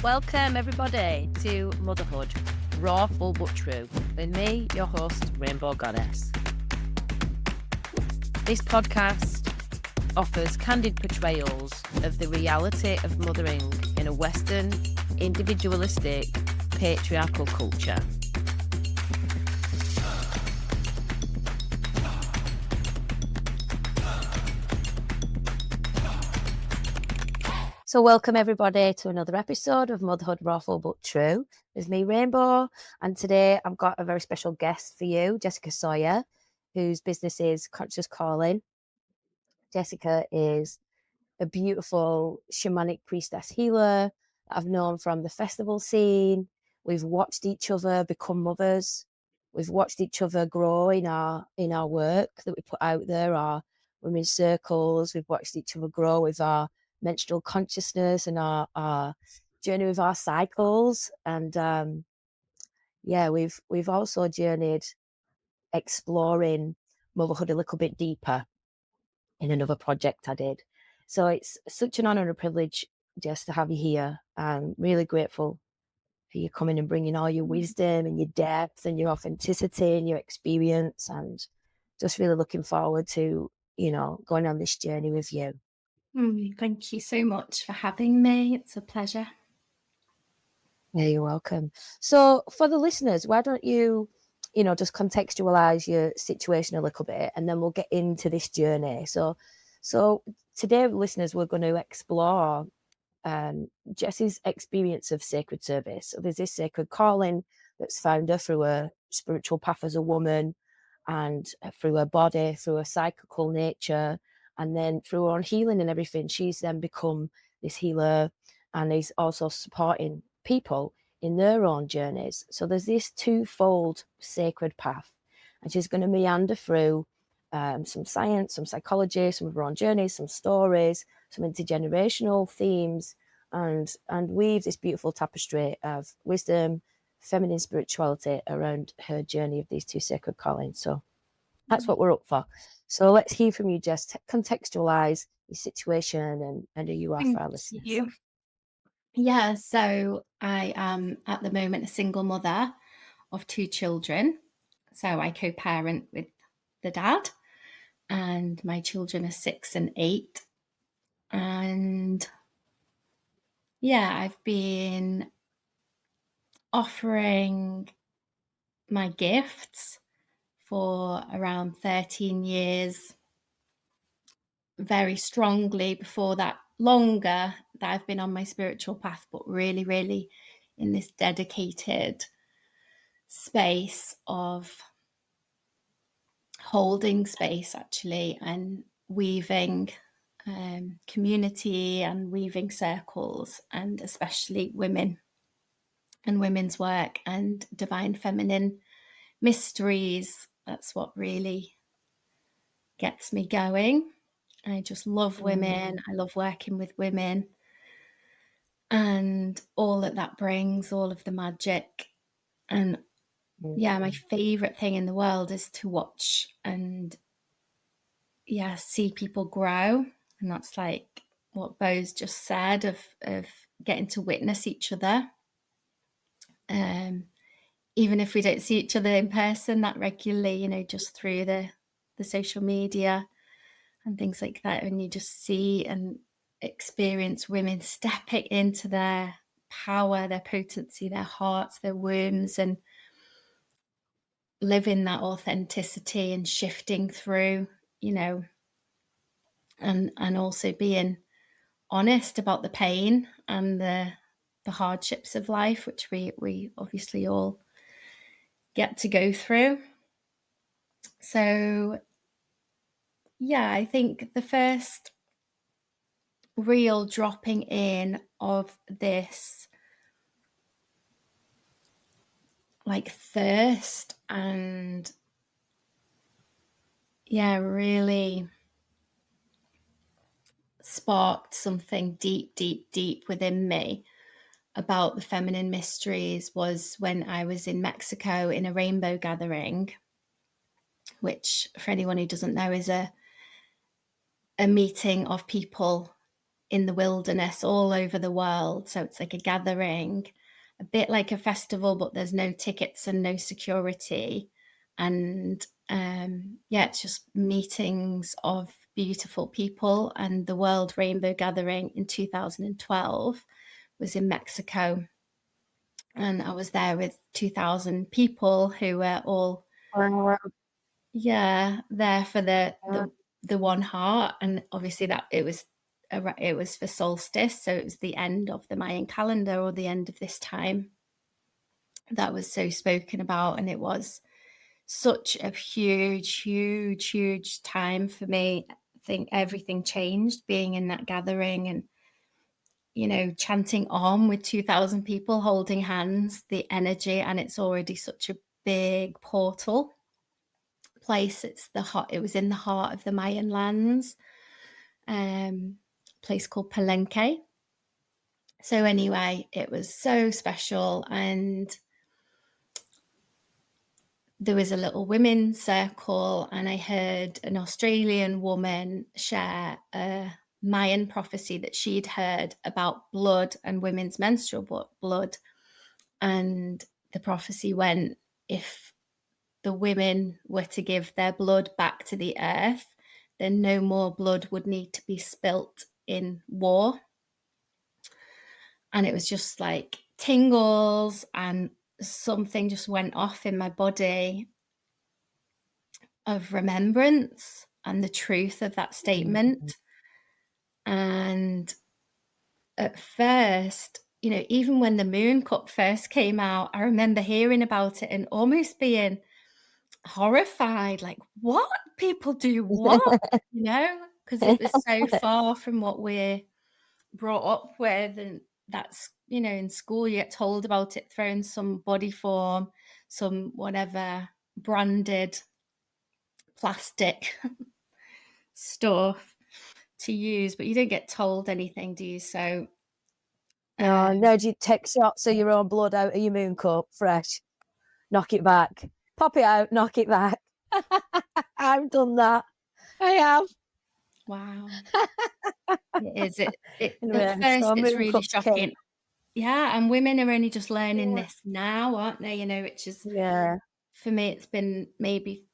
Welcome, everybody, to Motherhood Rawful But True, with me, your host, Rainbow Goddess. This podcast offers candid portrayals of the reality of mothering in a Western, individualistic, patriarchal culture. So welcome everybody to another episode of Motherhood Rawful But True. It's me, Rainbow, and today I've got a very special guest for you, Jessica Sawyer, whose business is Conscious Calling. Jessica is a beautiful shamanic priestess healer that I've known from the festival scene. We've watched each other become mothers. We've watched each other grow in our work that we put out there, our women's circles. We've watched each other grow with our menstrual consciousness and our journey with our cycles. And we've also journeyed exploring motherhood a little bit deeper in another project I did. So it's such an honor and a privilege, Jess, to have you here. I'm really grateful for you coming and bringing all your wisdom and your depth and your authenticity and your experience, and just really looking forward to, going on this journey with you. Thank you so much for having me. It's a pleasure. Yeah, you're welcome. So for the listeners, why don't you, just contextualize your situation a little bit, and then we'll get into this journey. So today, listeners, we're going to explore Jess's experience of sacred service. So there's this sacred calling that's found her through her spiritual path as a woman, and through her body, through her psychical nature, and then through her own healing and everything. She's then become this healer and is also supporting people in their own journeys. So there's this twofold sacred path, and she's going to meander through some science, some psychology, some of her own journeys, some stories, some intergenerational themes, and weave this beautiful tapestry of wisdom, feminine spirituality around her journey of these two sacred callings. So that's what we're up for. So let's hear from you, Jess. Contextualize your situation and who you are for our listeners. You. Yeah, so I am at the moment a single mother of 2 children. So I co-parent with the dad, and my children are 6 and 8. And yeah, I've been offering my gifts for around 13 years, very strongly before that, longer, that I've been on my spiritual path, but really, really in this dedicated space of holding space, actually, and weaving community and weaving circles, and especially women and women's work and divine feminine mysteries. That's what really gets me going. I just love women. I love working with women and all that brings, all of the magic. And yeah, my favorite thing in the world is to watch and see people grow. And that's like what Bo's just said of getting to witness each other. Even if we don't see each other in person that regularly, just through the social media and things like that, and you just see and experience women stepping into their power, their potency, their hearts, their wombs, and living that authenticity and shifting through, and also being honest about the pain and the hardships of life, which we obviously all get to go through. So yeah, I think the first real dropping in of this like thirst and really sparked something deep within me about the feminine mysteries was when I was in Mexico in a rainbow gathering, which for anyone who doesn't know is a meeting of people in the wilderness all over the world. So it's like a gathering, a bit like a festival, but there's no tickets and no security. And yeah, it's just meetings of beautiful people. And the World Rainbow Gathering in 2012 was in Mexico. And I was there with 2,000 people who were all, yeah, there for the one heart. And obviously that it was for solstice, so it was the end of the Mayan calendar, or the end of this time that was so spoken about. And it was such a huge time for me. I think everything changed being in that gathering, and chanting Om with 2,000 people holding hands, the energy. And it's already such a big portal place. It was in the heart of the Mayan lands, place called Palenque. So anyway, it was so special. And there was a little women's circle, and I heard an Australian woman share a Mayan prophecy that she'd heard about blood and women's menstrual blood. And the prophecy went, if the women were to give their blood back to the earth, then no more blood would need to be spilt in war. And it was just like tingles, and something just went off in my body of remembrance and the truth of that statement. And at first, even when the Moon Cup first came out, I remember hearing about it and almost being horrified, like, what? People do what? Because it was so far from what we're brought up with. And that's, in school you get told about it, thrown some body form, some whatever branded plastic stuff to use, but you don't get told anything, do you? So No, do you take shots of your own blood out of your moon cup fresh? Knock it back. Pop it out, knock it back. I've done that. I have. wow. It is. Anyway, At first so it's moon really cups shocking. came. Yeah, and women are only just learning Yeah. this now, aren't they? Which is, Yeah. for me, it's been maybe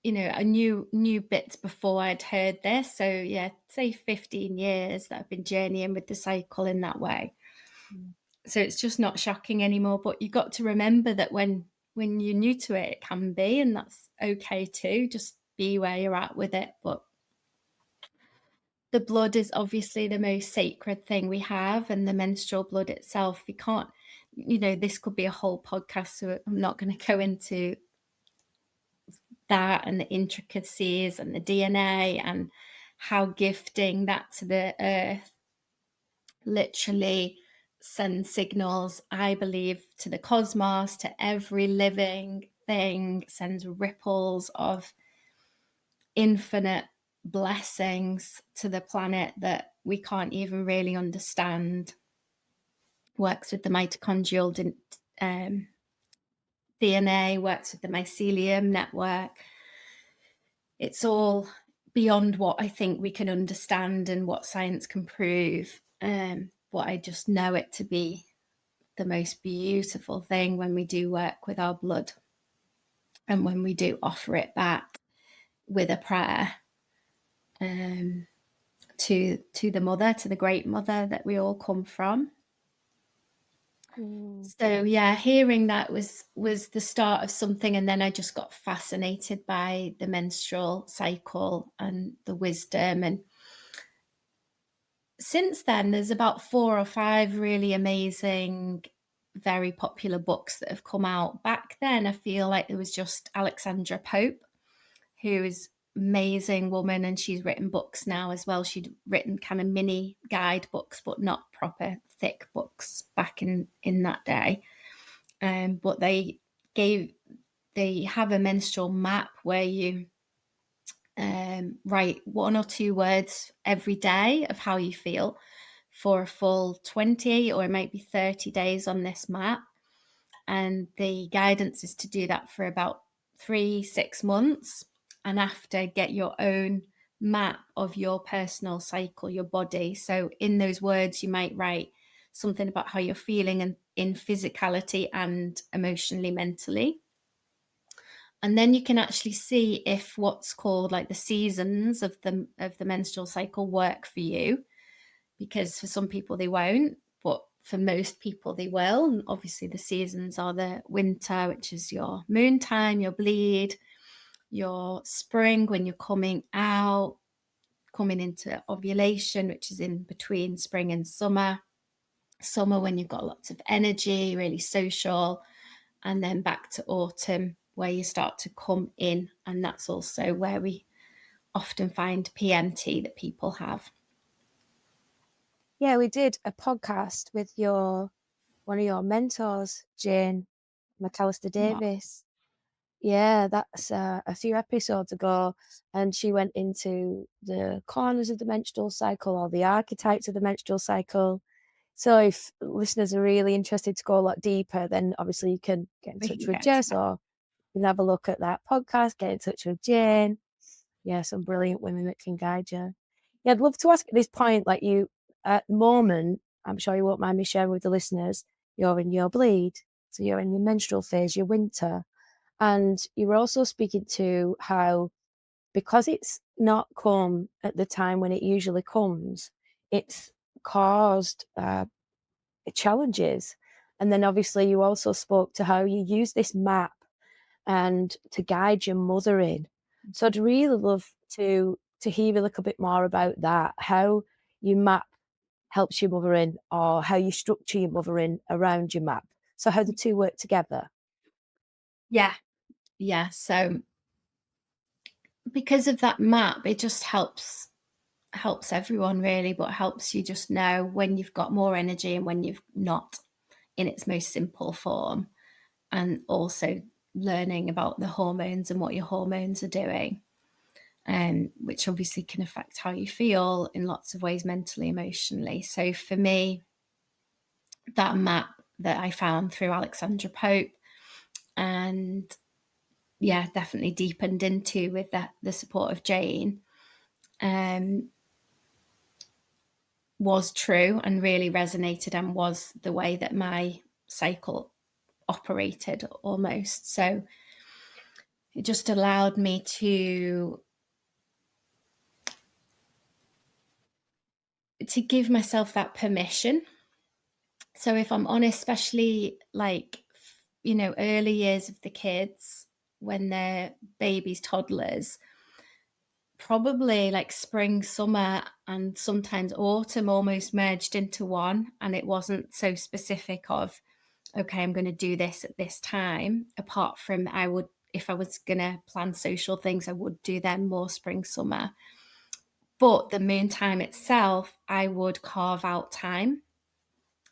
a new bits before I'd heard this. So yeah, say 15 years that I've been journeying with the cycle in that way. So it's just not shocking anymore. But you got to remember that when you're new to it, it can be, and that's okay too. Just be where you're at with it. But the blood is obviously the most sacred thing we have, and the menstrual blood itself, we can't, this could be a whole podcast, so I'm not going to go into that and the intricacies and the DNA and how gifting that to the earth literally sends signals, I believe, to the cosmos, to every living thing, sends ripples of infinite blessings to the planet that we can't even really understand. Works with the mitochondrial DNA, works with the mycelium network. It's all beyond what I think we can understand and what science can prove. But I just know it to be the most beautiful thing when we do work with our blood, and when we do offer it back with a prayer to the mother, to the great mother that we all come from. So yeah, hearing that was the start of something. And then I just got fascinated by the menstrual cycle and the wisdom. And since then, there's about 4 or 5 really amazing, very popular books that have come out. Back then, I feel like there was just Alexandra Pope, who is amazing woman, and she's written books now as well. She'd written kind of mini guide books, but not proper thick books back in that day. But they have a menstrual map where you write 1 or 2 words every day of how you feel for a full 20, or it might be 30 days on this map. And the guidance is to do that for about 3-6 months. And after, get your own map of your personal cycle, your body. So in those words, you might write something about how you're feeling and in physicality and emotionally, mentally. And then you can actually see if what's called like the seasons of the menstrual cycle work for you, because for some people they won't, but for most people they will. And obviously the seasons are the winter, which is your moon time, your bleed, your spring when you're coming out, coming into ovulation, which is in between spring and summer when you've got lots of energy, really social, and then back to autumn where you start to come in, and that's also where we often find PMT that people have. Yeah, we did a podcast with one of your mentors, Jane McAllister Yeah. Davis. Yeah, that's a few episodes ago, and she went into the corners of the menstrual cycle or the archetypes of the menstrual cycle. So if listeners are really interested to go a lot deeper, then obviously you can get in We touch can with get to Jess, that. or you can have a look at that podcast, get in touch with Jane. Yeah, some brilliant women that can guide you. Yeah, I'd love to ask at this point, like you, at the moment, I'm sure you won't mind me sharing with the listeners, you're in your bleed. So you're in your menstrual phase, your winter. And you were also speaking to how, because it's not come at the time when it usually comes, it's caused challenges. And then obviously you also spoke to how you use this map and to guide your mothering. So I'd really love to hear a little bit more about that, how your map helps your mothering, or how you structure your mothering around your map. So how the two work together. Yeah. Yeah. So because of that map, it just helps everyone really, but helps you just know when you've got more energy and when you've not, in its most simple form. And also learning about the hormones and what your hormones are doing, which obviously can affect how you feel in lots of ways, mentally, emotionally. So for me, that map that I found through Alexandra Pope, and yeah, definitely deepened into with the support of Jane, um, was true and really resonated and was the way that my cycle operated almost. So it just allowed me to give myself that permission. So if I'm honest, especially like, early years of the kids when they're babies, toddlers, probably like spring, summer, and sometimes autumn almost merged into one. And it wasn't so specific of, okay, I'm going to do this at this time. Apart from if I was going to plan social things, I would do them more spring, summer. But the moon time itself, I would carve out time.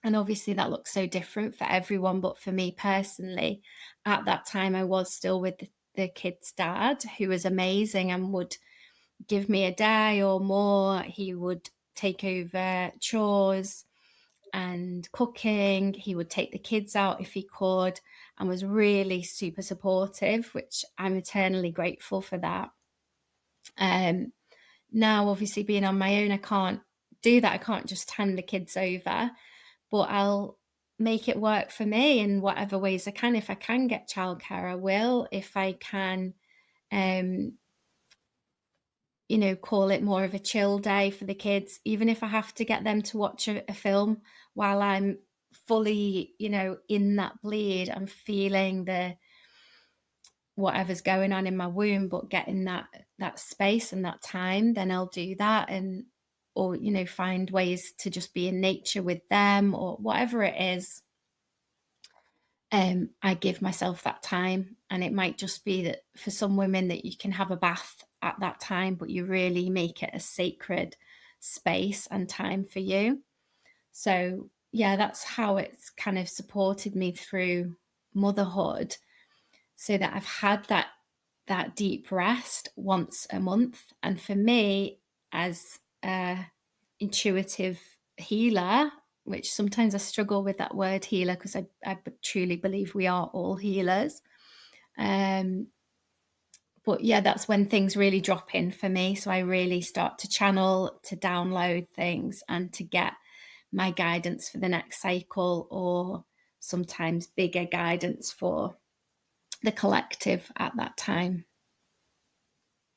And obviously that looks so different for everyone. But for me personally, at that time, I was still with the kid's dad, who was amazing and would give me a day or more. He would take over chores and cooking. He would take the kids out if he could, and was really super supportive, which I'm eternally grateful for that. Um, Now, obviously, being on my own, I can't do that. I can't just hand the kids over, but I'll make it work for me in whatever ways I can. If I can get childcare, I will. If I can, um, call it more of a chill day for the kids, even if I have to get them to watch a film while I'm fully, in that bleed, I'm feeling the whatever's going on in my womb, but getting that space and that time, then I'll do that. And or find ways to just be in nature with them or whatever it is. I give myself that time, and it might just be that for some women that you can have a bath at that time, but you really make it a sacred space and time for you. So yeah, that's how it's kind of supported me through motherhood, so that I've had that deep rest once a month. And for me, as a intuitive healer, which sometimes I struggle with that word healer, because I truly believe we are all healers. But yeah, that's when things really drop in for me. So I really start to channel, to download things, and to get my guidance for the next cycle, or sometimes bigger guidance for the collective at that time.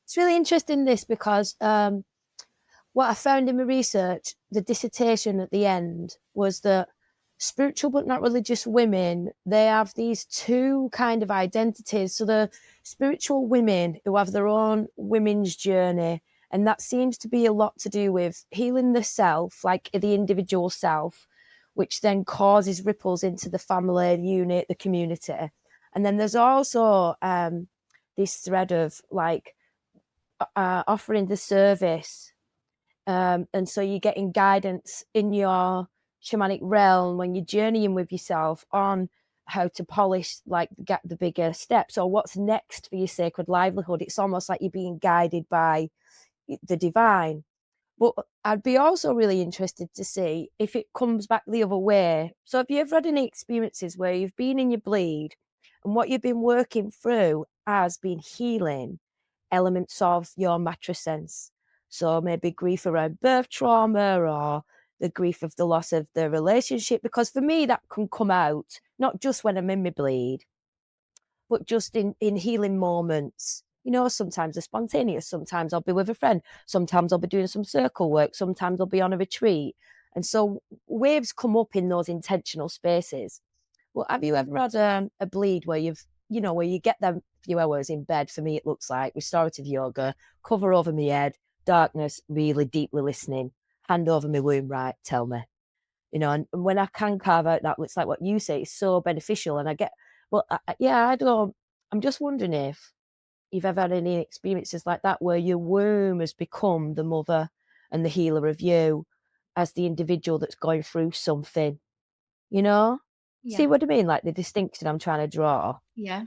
It's really interesting this because what I found in my research, the dissertation at the end, was that spiritual but not religious women, they have these two kind of identities. So the spiritual women who have their own women's journey, and that seems to be a lot to do with healing the self, like the individual self, which then causes ripples into the family, the unit, the community. And then there's also this thread of like offering the service, and so you're getting guidance in your shamanic realm when you're journeying with yourself on how to polish, like get the bigger steps or what's next for your sacred livelihood. It's almost like you're being guided by the divine. But I'd be also really interested to see if it comes back the other way. So have you ever had any experiences where you've been in your bleed and what you've been working through has been healing elements of your matrescence? So maybe grief around birth trauma or the grief of the loss of the relationship. Because for me, that can come out not just when I'm in my bleed, but just in healing moments. You know, sometimes they're spontaneous. Sometimes I'll be with a friend. Sometimes I'll be doing some circle work. Sometimes I'll be on a retreat. And so waves come up in those intentional spaces. Well, have you ever had a bleed where where you get them few hours in bed? For me, it looks like restorative yoga, cover over my head, darkness, really deeply listening, hand over my womb, right? Tell me, and when I can carve out that, it's like what you say, it's so beneficial. And I get, well, yeah, I don't, I'm just wondering if you've ever had any experiences like that where your womb has become the mother and the healer of you as the individual that's going through something, you know? See Yeah. what I mean? Like the distinction I'm trying to draw. Yeah.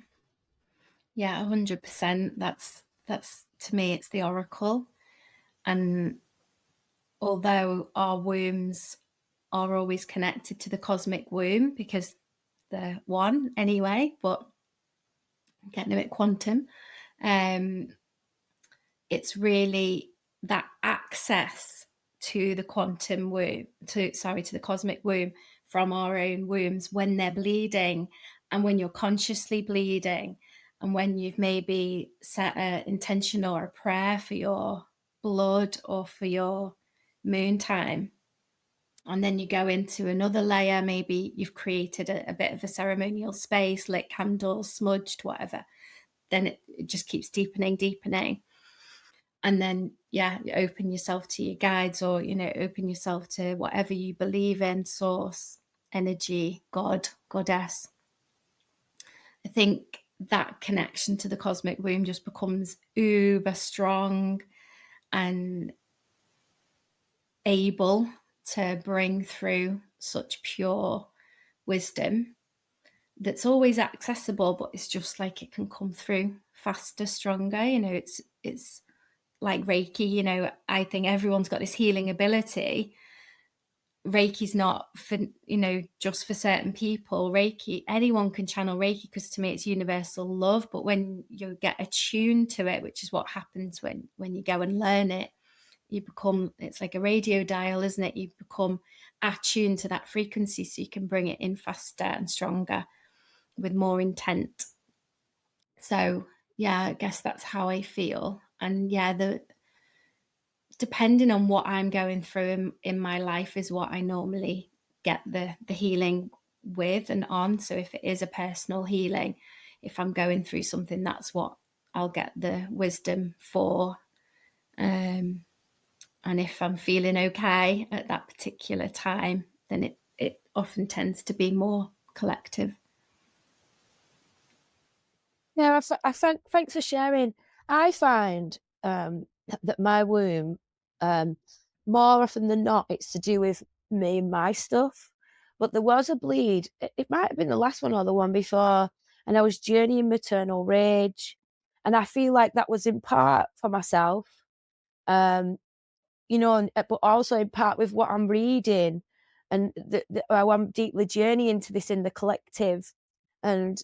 Yeah, 100%. That's to me, it's the oracle. And although our wombs are always connected to the cosmic womb because they're one anyway, but getting a bit quantum, um, it's really that access to the quantum womb, to the cosmic womb from our own wombs when they're bleeding, and when you're consciously bleeding, and when you've maybe set an intention or a prayer for your blood or for your moon time. And then you go into another layer, maybe you've created a bit of a ceremonial space, lit candles, smudged, whatever. Then it just keeps deepening, deepening. And then, yeah, you open yourself to your guides, or, open yourself to whatever you believe in, source, energy, God, goddess. I think that connection to the cosmic womb just becomes uber strong and able to bring through such pure wisdom that's always accessible, but it's just like it can come through faster, stronger. It's like Reiki. I think everyone's got this healing ability. Reiki's not for, just for certain people. Reiki, anyone can channel Reiki, because to me it's universal love. But when you get attuned to it, which is what happens when you go and learn it, it's like a radio dial, isn't it? You become attuned to that frequency, so you can bring it in faster and stronger with more intent. So yeah, I guess that's how I feel. And yeah, depending on what I'm going through in my life is what I normally get the healing with and on. So if it is a personal healing, if I'm going through something, that's what I'll get the wisdom for. And if I'm feeling okay at that particular time, then it often tends to be more collective. Yeah, thanks for sharing. I find that my womb, um, more often than not, it's to do with me and my stuff. But there was a bleed. It might have been the last one or the one before, and I was journeying maternal rage, and I feel like that was in part for myself, um, but also in part with what I'm reading, and how I'm deeply journeying to this in the collective, and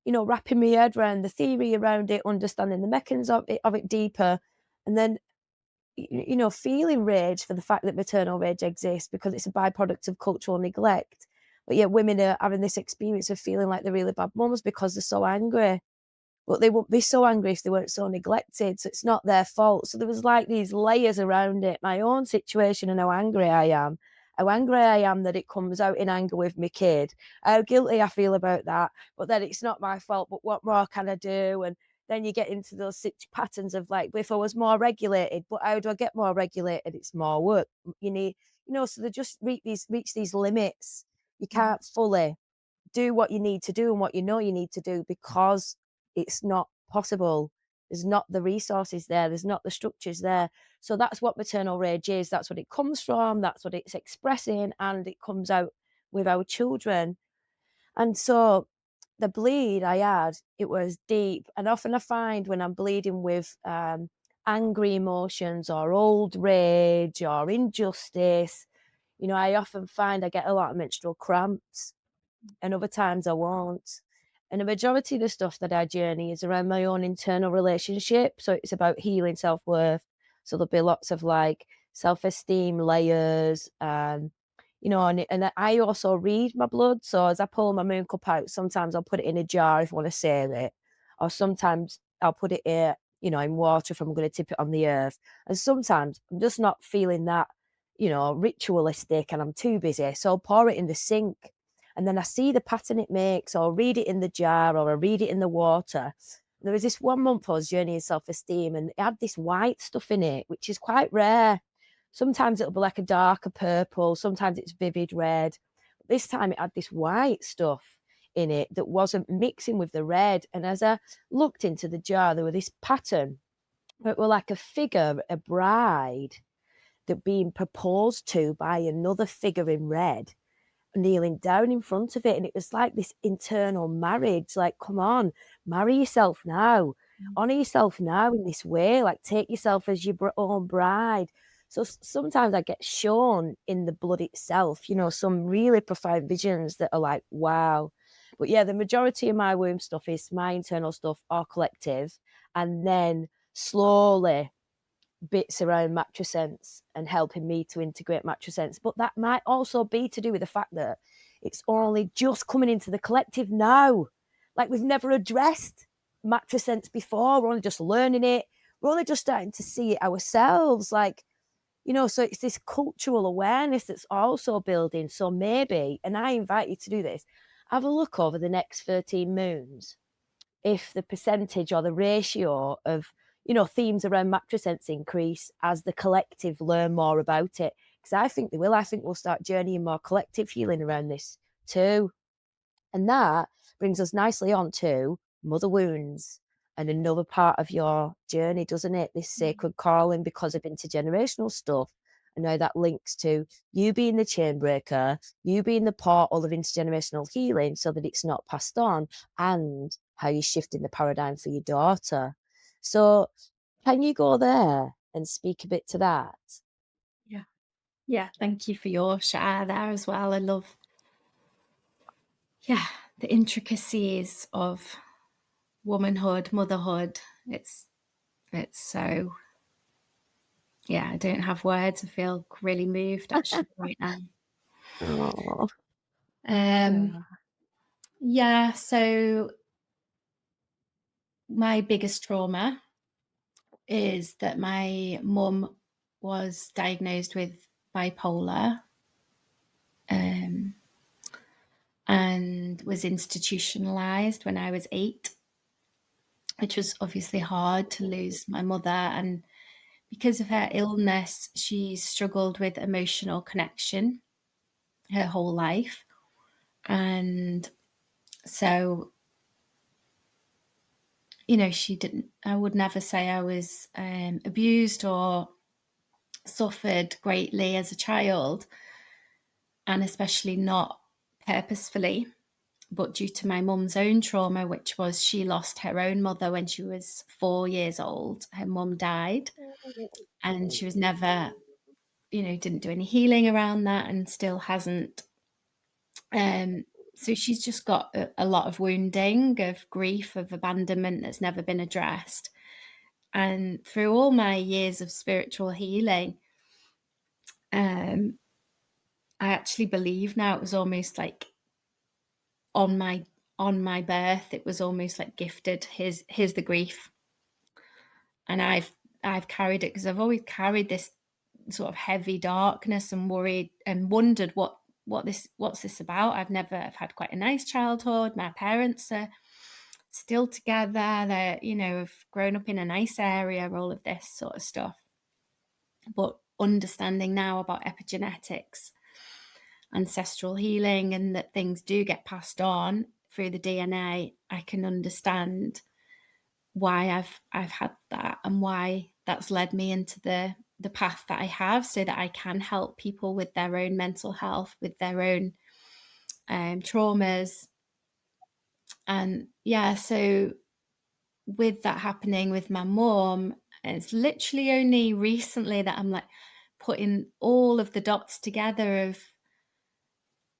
wrapping my head around the theory around it, understanding the mechanisms of it deeper, and then feeling rage for the fact that maternal rage exists because it's a byproduct of cultural neglect. But yet women are having this experience of feeling like they're really bad mums because they're so angry. But they wouldn't be so angry if they weren't so neglected. So it's not their fault. So there was like these layers around it, my own situation and how angry I am. How angry I am that it comes out in anger with my kid. How guilty I feel about that. But then it's not my fault. But what more can I do? And then you get into those patterns of like, if I was more regulated, but how do I get more regulated? It's more work. You need, so they just reach these limits. You Mhm. can't fully do what you need to do and what you need to do because it's not possible. There's not the resources there. There's not the structures there. So that's what maternal rage is. That's what it comes from. That's what it's expressing. And it comes out with our children. And so the bleed I had, it was deep. And often I find when I'm bleeding with angry emotions or old rage or injustice, I often find I get a lot of menstrual cramps and other times I won't. And the majority of the stuff that I journey is around my own internal relationship. So it's about healing self worth. So there'll be lots of like self esteem layers, and I also read my blood. So as I pull my moon cup out, sometimes I'll put it in a jar if I want to save it, or sometimes I'll put it here, in water if I'm going to tip it on the earth. And sometimes I'm just not feeling that, ritualistic and I'm too busy. So I'll pour it in the sink and then I see the pattern it makes, or read it in the jar, or I read it in the water. There was this 1 month I was journeying self-esteem, and it had this white stuff in it, which is quite rare. Sometimes it'll be like a darker purple, sometimes it's vivid red. This time it had this white stuff in it that wasn't mixing with the red. And as I looked into the jar, there was this pattern that were like a figure, a bride, that being proposed to by another figure in red, kneeling down in front of it. And it was like this internal marriage, like, come on, marry yourself now, honor yourself now in this way, like take yourself as your own bride. So sometimes I get shown in the blood itself, some really profound visions that are like, wow. But yeah, the majority of my womb stuff is my internal stuff or collective. And then slowly bits around Matrescence and helping me to integrate Matrescence. But that might also be to do with the fact that it's only just coming into the collective now. Like we've never addressed Matrescence before. We're only just learning it. We're only just starting to see it ourselves. Like, so it's this cultural awareness that's also building. So maybe, and I invite you to do this, have a look over the next 13 moons if the percentage or the ratio of themes around matrescence increase as the collective learn more about it, because I think they will. I think we'll start journeying more collective healing around this too. And that brings us nicely on to mother wounds and another part of your journey, doesn't it? This sacred calling because of intergenerational stuff. And now that links to you being the chain breaker, you being the portal of intergenerational healing so that it's not passed on, and how you're shifting the paradigm for your daughter. So can you go there and speak a bit to that? Yeah. Yeah. Thank you for your share there as well. I love, yeah, the intricacies of womanhood, motherhood. It's so, yeah, I don't have words. I feel really moved actually right now. Oh, Um, yeah. yeah, so my biggest trauma is that my mum was diagnosed with bipolar, um, and was institutionalized when I was 8, which was obviously hard to lose my mother. And because of her illness, she struggled with emotional connection her whole life. And so, she didn't, I would never say I was abused or suffered greatly as a child, and especially not purposefully, but due to my mum's own trauma, which was she lost her own mother when she was 4 years old. Her mum died, and she was never, didn't do any healing around that, and still hasn't. So she's just got a lot of wounding, of grief, of abandonment that's never been addressed. And through all my years of spiritual healing, um, I actually believe now it was almost like on my birth, it was almost like gifted. Here's the grief, and I've carried it because I've always carried this sort of heavy darkness and worried and wondered what's this about. I've had quite a nice childhood. My parents are still together. They're, have grown up in a nice area, all of this sort of stuff. But understanding now about epigenetics, ancestral healing, and that things do get passed on through the DNA, I can understand why I've had that and why that's led me into the path that I have, so that I can help people with their own mental health, with their own traumas. And yeah, so with that happening with my mom, it's literally only recently that I'm like putting all of the dots together of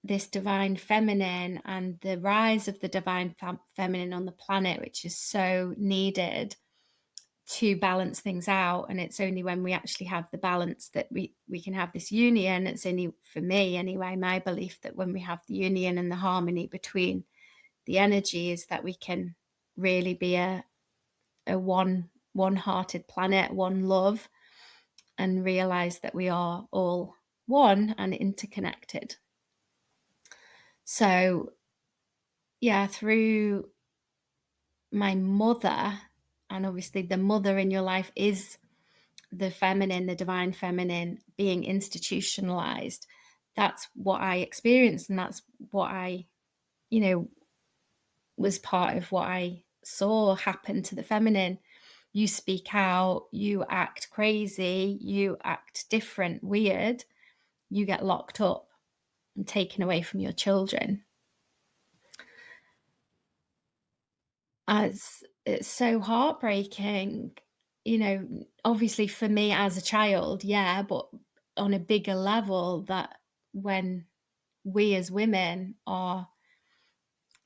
this divine feminine and the rise of the divine feminine on the planet, which is so needed to balance things out. And it's only when we actually have the balance that we can have this union. It's only, for me anyway, my belief that when we have the union and the harmony between the energies, that we can really be a one-hearted planet, one love, and realize that we are all one and interconnected. So yeah, through my mother, and obviously the mother in your life is the feminine, the divine feminine being institutionalized. That's what I experienced, and that's what I, was part of what I saw happen to the feminine. You speak out, you act crazy, you act different, weird, you get locked up and taken away from your children. It's so heartbreaking, obviously for me as a child, yeah, but on a bigger level, that when we as women are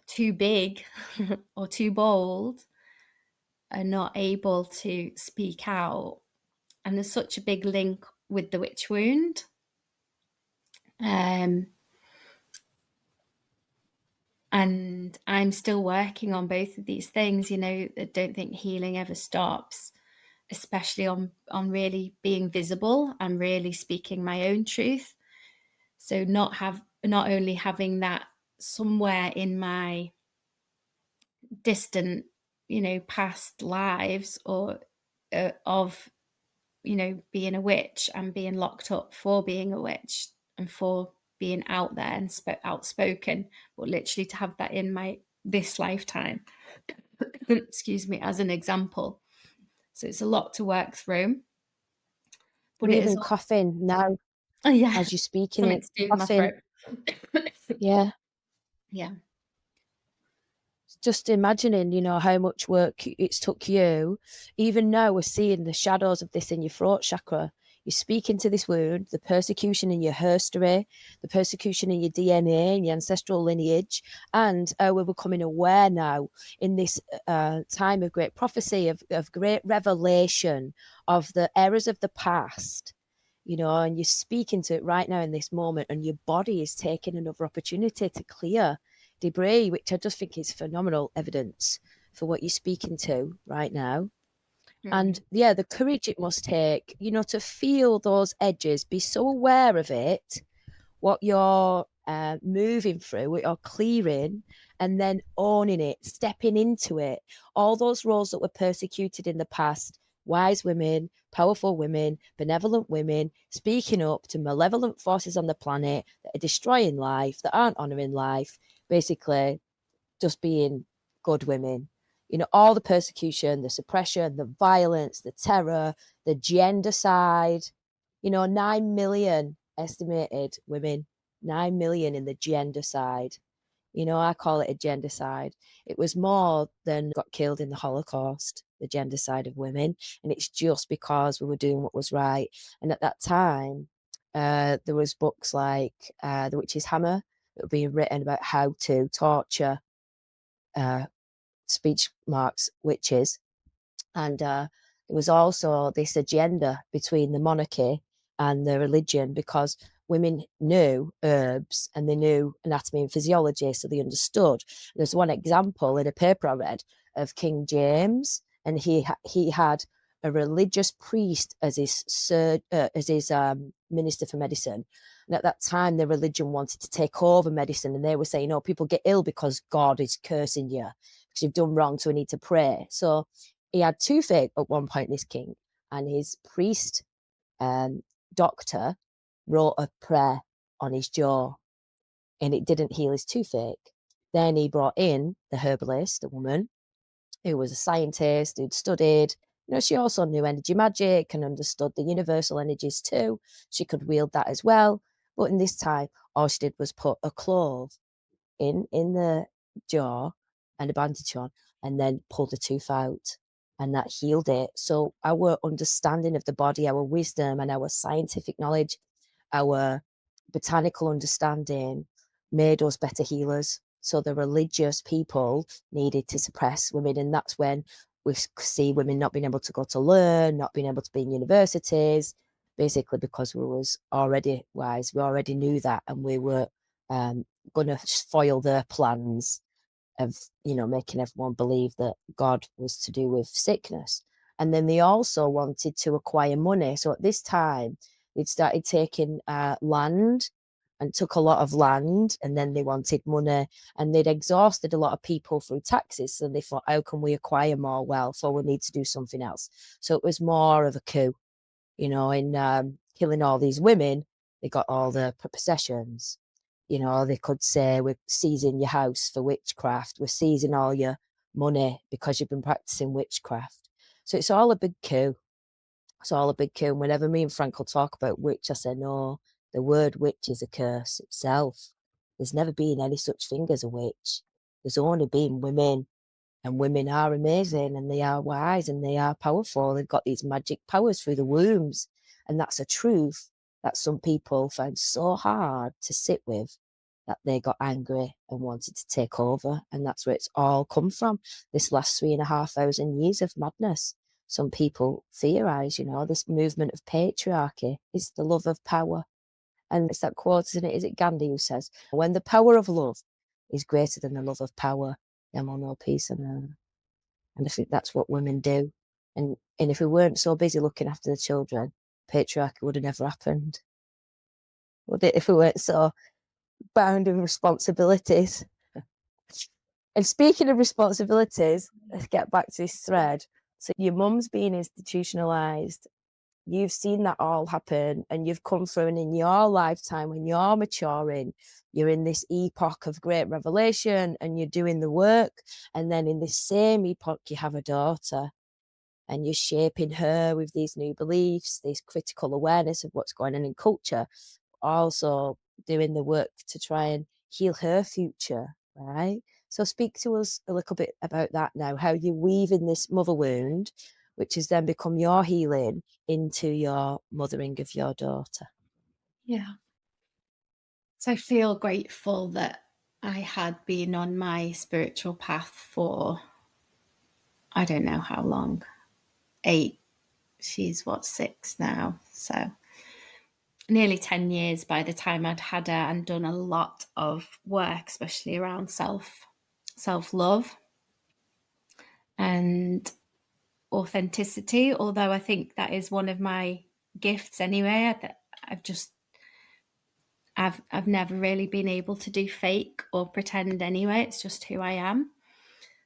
too big or too bold, are not able to speak out. And there's such a big link with the witch wound. And I'm still working on both of these things. I don't think healing ever stops, especially on really being visible and really speaking my own truth. So not only having that somewhere in my distant, past lives, or of, being a witch and being locked up for being a witch and for being out there and outspoken, but literally to have that in this lifetime, excuse me, as an example. So it's a lot to work through. But I'm it is, even coughing now oh yeah, as you're speaking something it. to do with my Coughing. throat. Yeah. Yeah. Just imagining, how much work it's took you. Even now we're seeing the shadows of this in your throat chakra. You're speaking to this wound, the persecution in your history, the persecution in your DNA, in your ancestral lineage, and we're becoming aware now in this time of great prophecy, of great revelation of the errors of the past, and you're speaking to it right now in this moment, and your body is taking another opportunity to clear debris, which I just think is phenomenal evidence for what you're speaking to right now. And yeah, the courage it must take, to feel those edges, be so aware of it, what you're moving through, what you're clearing, and then owning it, stepping into it. All those roles that were persecuted in the past, wise women, powerful women, benevolent women, speaking up to malevolent forces on the planet that are destroying life, that aren't honouring life, basically just being good women. All the persecution, the suppression, the violence, the terror, the gender side, 9 million estimated women, 9 million in the gender side. I call it a gender side. It was more than got killed in the Holocaust, the gender side of women. And it's just because we were doing what was right. And at that time, there was books like The Witch's Hammer that were being written about how to torture speech marks witches. And there was also this agenda between the monarchy and the religion, because women knew herbs and they knew anatomy and physiology, so they understood. There's one example in a paper I read of King James, and he had a religious priest as his minister for medicine. And at that time, the religion wanted to take over medicine, and they were saying, "Oh, people get ill because God is cursing you because you've done wrong, so we need to pray." So he had toothache at one point, this king, and his priest doctor wrote a prayer on his jaw, and it didn't heal his toothache. Then he brought in the herbalist, a woman who was a scientist, who'd studied. She also knew energy magic and understood the universal energies too. She could wield that as well. But in this time, all she did was put a clove in the jaw and a bandage on, and then pull the tooth out, and that healed it. So our understanding of the body, our wisdom and our scientific knowledge, our botanical understanding made us better healers. So the religious people needed to suppress women, and that's when we see women not being able to go to learn, not being able to be in universities, basically because we was already wise. We already knew that, and we were going to foil their plans of, making everyone believe that God was to do with sickness. And then they also wanted to acquire money. So at this time, they'd started taking land and took a lot of land, and then they wanted money, and they'd exhausted a lot of people through taxes. So they thought, how can we acquire more wealth? Or we need to do something else. So it was more of a coup, in killing all these women. They got all the possessions. They could say, we're seizing your house for witchcraft. We're seizing all your money because you've been practicing witchcraft. So it's all a big coup. It's all a big coup. And whenever me and Frank will talk about witch, I say, no, the word witch is a curse itself. There's never been any such thing as a witch. There's only been women, and women are amazing, and they are wise, and they are powerful. They've got these magic powers through the wombs. And that's a truth that some people find so hard to sit with, that they got angry and wanted to take over. And that's where it's all come from, this last 3,500 years of madness. Some people theorize, this movement of patriarchy is the love of power. And it's that quote, isn't it? Is it Gandhi who says, when the power of love is greater than the love of power, then we'll know peace on earth. And I think that's what women do. And if we weren't so busy looking after the children, patriarchy would have never happened, would it? If we weren't so bound with responsibilities. And speaking of responsibilities, let's get back to this thread. So your mum's being institutionalized. You've seen that all happen, and you've come through, and in your lifetime, when you're maturing, you're in this epoch of great revelation and you're doing the work. And then in this same epoch, you have a daughter, and you're shaping her with these new beliefs, this critical awareness of what's going on in culture, also doing the work to try and heal her future, right? So speak to us a little bit about that now, how you're weaving this mother wound, which has then become your healing, into your mothering of your daughter. Yeah. So I feel grateful that I had been on my spiritual path for, I don't know how long, 8. She's 6 now. So nearly 10 years by the time I'd had her, and done a lot of work, especially around self-love and authenticity. Although I think that is one of my gifts anyway. I've never really been able to do fake or pretend anyway. It's just who I am.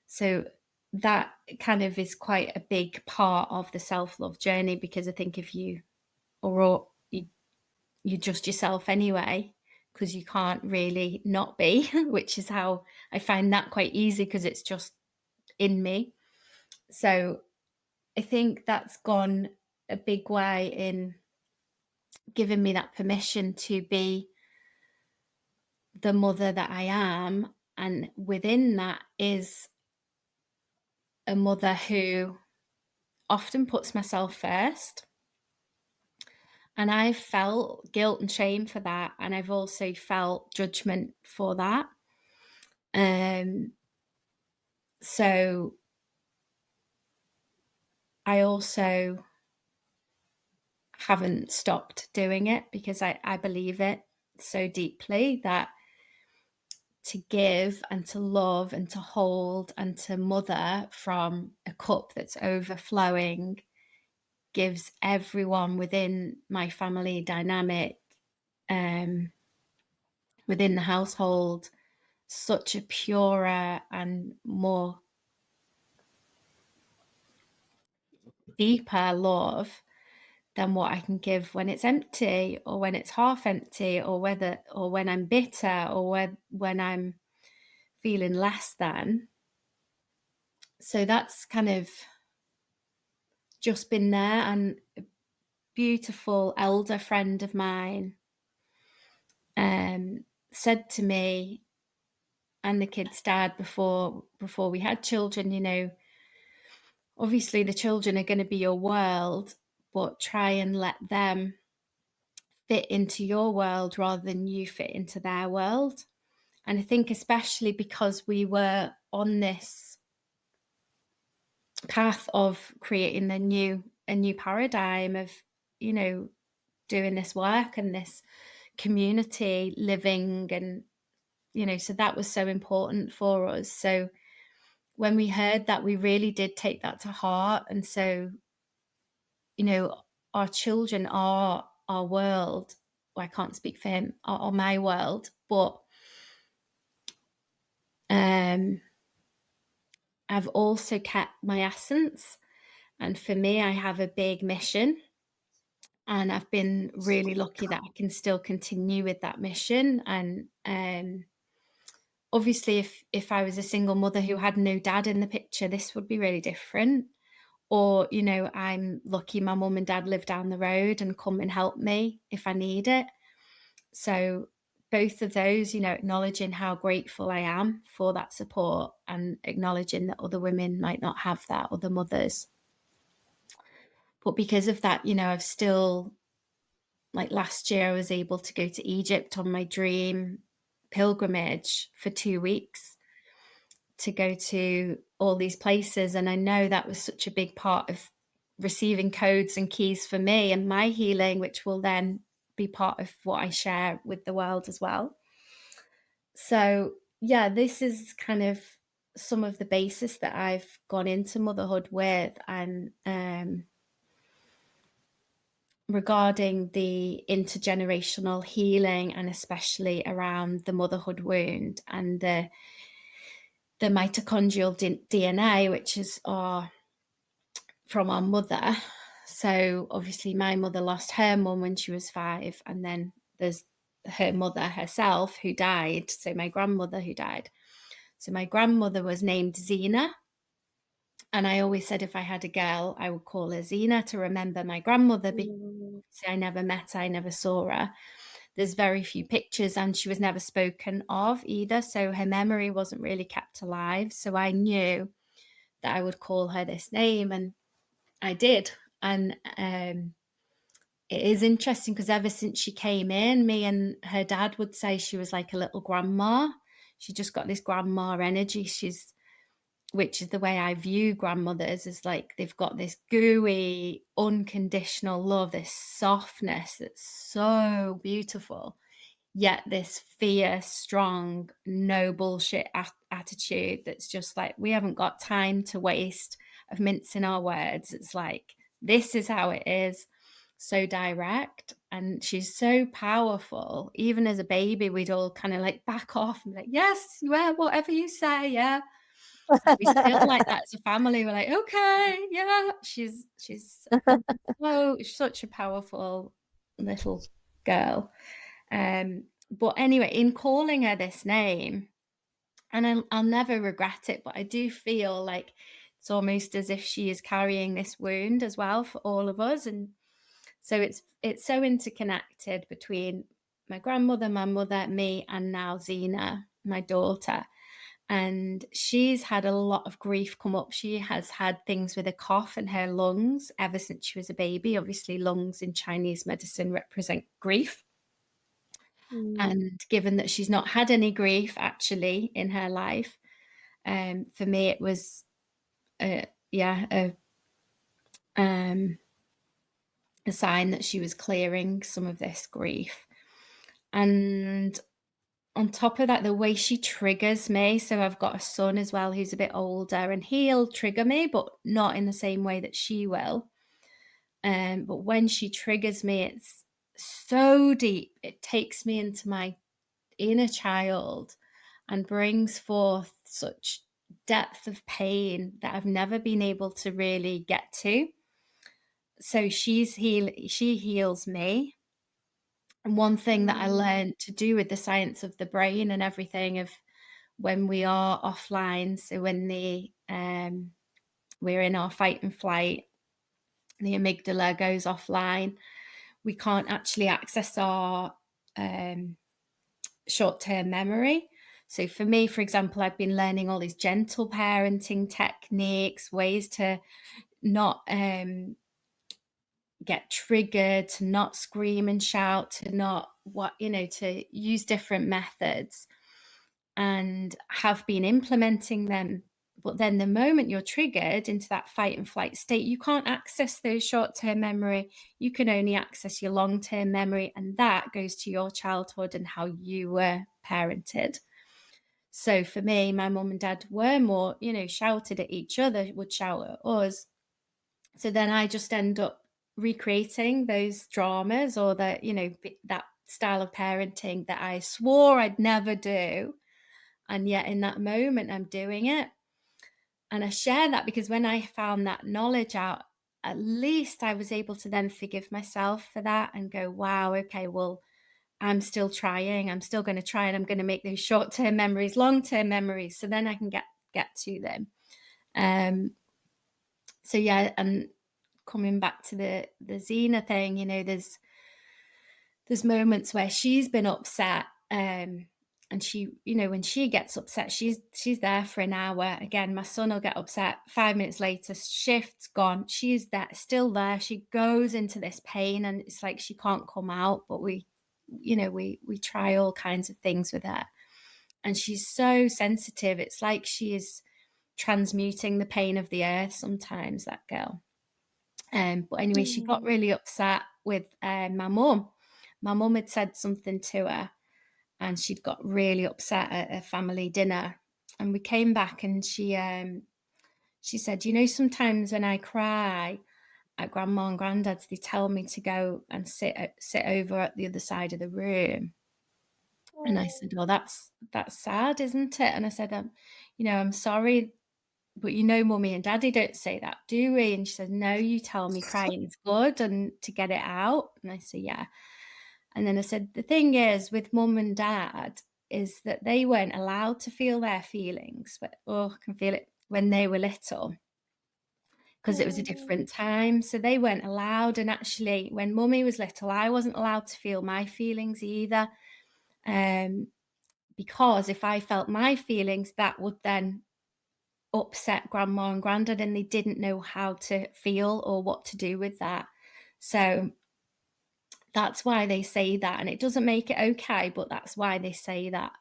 So that kind of is quite a big part of the self-love journey, because I think if you just yourself anyway, because you can't really not be, which is how I find that quite easy, because it's just in me. So I think that's gone a big way in giving me that permission to be the mother that I am. And within that is a mother who often puts myself first. And I've felt guilt and shame for that, and I've also felt judgment for that. Um, so I also haven't stopped doing it because I believe it so deeply that to give and to love and to hold and to mother from a cup that's overflowing gives everyone within my family dynamic, um, within the household, such a purer and more deeper love than what I can give when it's empty or when it's half empty or when I'm bitter or when I'm feeling less than. So that's kind of just been there. And a beautiful elder friend of mine said to me and the kids' dad before we had children, obviously the children are going to be your world, but try and let them fit into your world rather than you fit into their world. And I think especially because we were on this path of creating a new paradigm of, doing this work and this community living, and so that was so important for us. So when we heard that, we really did take that to heart. And so, our children are our world. Well, I can't speak for him, are my world, but I've also kept my essence. And for me, I have a big mission. And I've been really lucky that I can still continue with that mission. And obviously, if I was a single mother who had no dad in the picture, this would be really different. Or, I'm lucky my mum and dad live down the road and come and help me if I need it. So both of those, acknowledging how grateful I am for that support and acknowledging that other women might not have that, other mothers. But because of that, I've still, like last year, I was able to go to Egypt on my dream pilgrimage for 2 weeks to go to all these places. And I know that was such a big part of receiving codes and keys for me and my healing, which will then be part of what I share with the world as well. So, yeah, this is kind of some of the basis that I've gone into motherhood with. And regarding the intergenerational healing, and especially around the motherhood wound and the mitochondrial DNA, which is from our mother. So obviously my mother lost her mum when she was 5, and then there's her mother herself who died, so my grandmother who died. So my grandmother was named Zena, and I always said if I had a girl, I would call her Zena to remember my grandmother, because Mm. I never met her, I never saw her. There's very few pictures, and she was never spoken of either, so her memory wasn't really kept alive. So I knew that I would call her this name, and I did. And it is interesting because ever since she came in, me and her dad would say she was like a little grandma. She just got this grandma energy. Which is the way I view grandmothers, is like they've got this gooey, unconditional love, this softness that's so beautiful, yet this fierce, strong, no bullshit attitude that's just like, we haven't got time to waste of mincing our words. It's like, this is how it is, so direct. And she's so powerful. Even as a baby, we'd all kind of like back off and be like, yes, yeah, whatever you say, yeah. We still like that as a family. We're like, okay, yeah, she's such a powerful little girl. But anyway, in calling her this name, and I'll never regret it, but I do feel like it's almost as if she is carrying this wound as well for all of us. And so it's so interconnected between my grandmother, my mother, me, and now Zena, my daughter. and she's had a lot of grief come up. She has had things with a cough and her lungs ever since she was a baby. Obviously, lungs in Chinese medicine represent grief. Mm. And given that she's not had any grief actually in her life, for me, it was, yeah, um, a sign that she was clearing some of this grief. And on top of that, the way she triggers me, so I've got a son as well who's a bit older, and he'll trigger me, but not in the same way that she will. But when she triggers me, it's so deep. It takes me into my inner child and brings forth such depth of pain that I've never been able to really get to. So she heals me. And one thing that I Mm. learned to do with the science of the brain and everything, of when we are offline, so when we're in our fight and flight, the amygdala goes offline, we can't actually access our short-term memory. So for me, for example, I've been learning all these gentle parenting techniques, ways to not get triggered, to not scream and shout, to not to use different methods, and have been implementing them. But then the moment you're triggered into that fight and flight state, you can't access those short-term memory. You can only access your long-term memory, and that goes to your childhood and how you were parented. So for me, my mum and dad were more, shouted at each other, would shout at us. So then I just end up recreating those dramas, or that style of parenting that I swore I'd never do. And yet in that moment, I'm doing it. And I share that because when I found that knowledge out, at least I was able to then forgive myself for that and go, wow, okay, well, I'm still trying. I'm still going to try, and I'm going to make those short-term memories long-term memories, so then I can get to them. So yeah, and coming back to the Xena thing, there's moments where she's been upset, and she, when she gets upset, she's there for an hour. Again, my son will get upset, 5 minutes later, shift's gone, she's there, still there. She goes into this pain, and it's like she can't come out, but we try all kinds of things with her, and she's so sensitive. It's like she is transmuting the pain of the earth sometimes, that girl. But anyway, she got Mm. really upset with my mum. My mum had said something to her, and she'd got really upset at a family dinner. And we came back, and she said, sometimes when I cry at grandma and granddad's, they tell me to go and sit over at the other side of the room. And I said, "Oh, that's sad, isn't it?" And I said, I'm sorry, but mummy and daddy don't say that, do we?" And she said, "No, you tell me crying's good and to get it out." And I said, "Yeah." And then I said, "The thing is with mum and dad is that they weren't allowed to feel their feelings, but I can feel it, when they were little, because it was a Mm. different time. So they weren't allowed. And actually, when mummy was little, I wasn't allowed to feel my feelings either. Um, because if I felt my feelings, that would then upset grandma and granddad, and they didn't know how to feel or what to do with that. So that's why they say that. And it doesn't make it okay, but that's why they say that.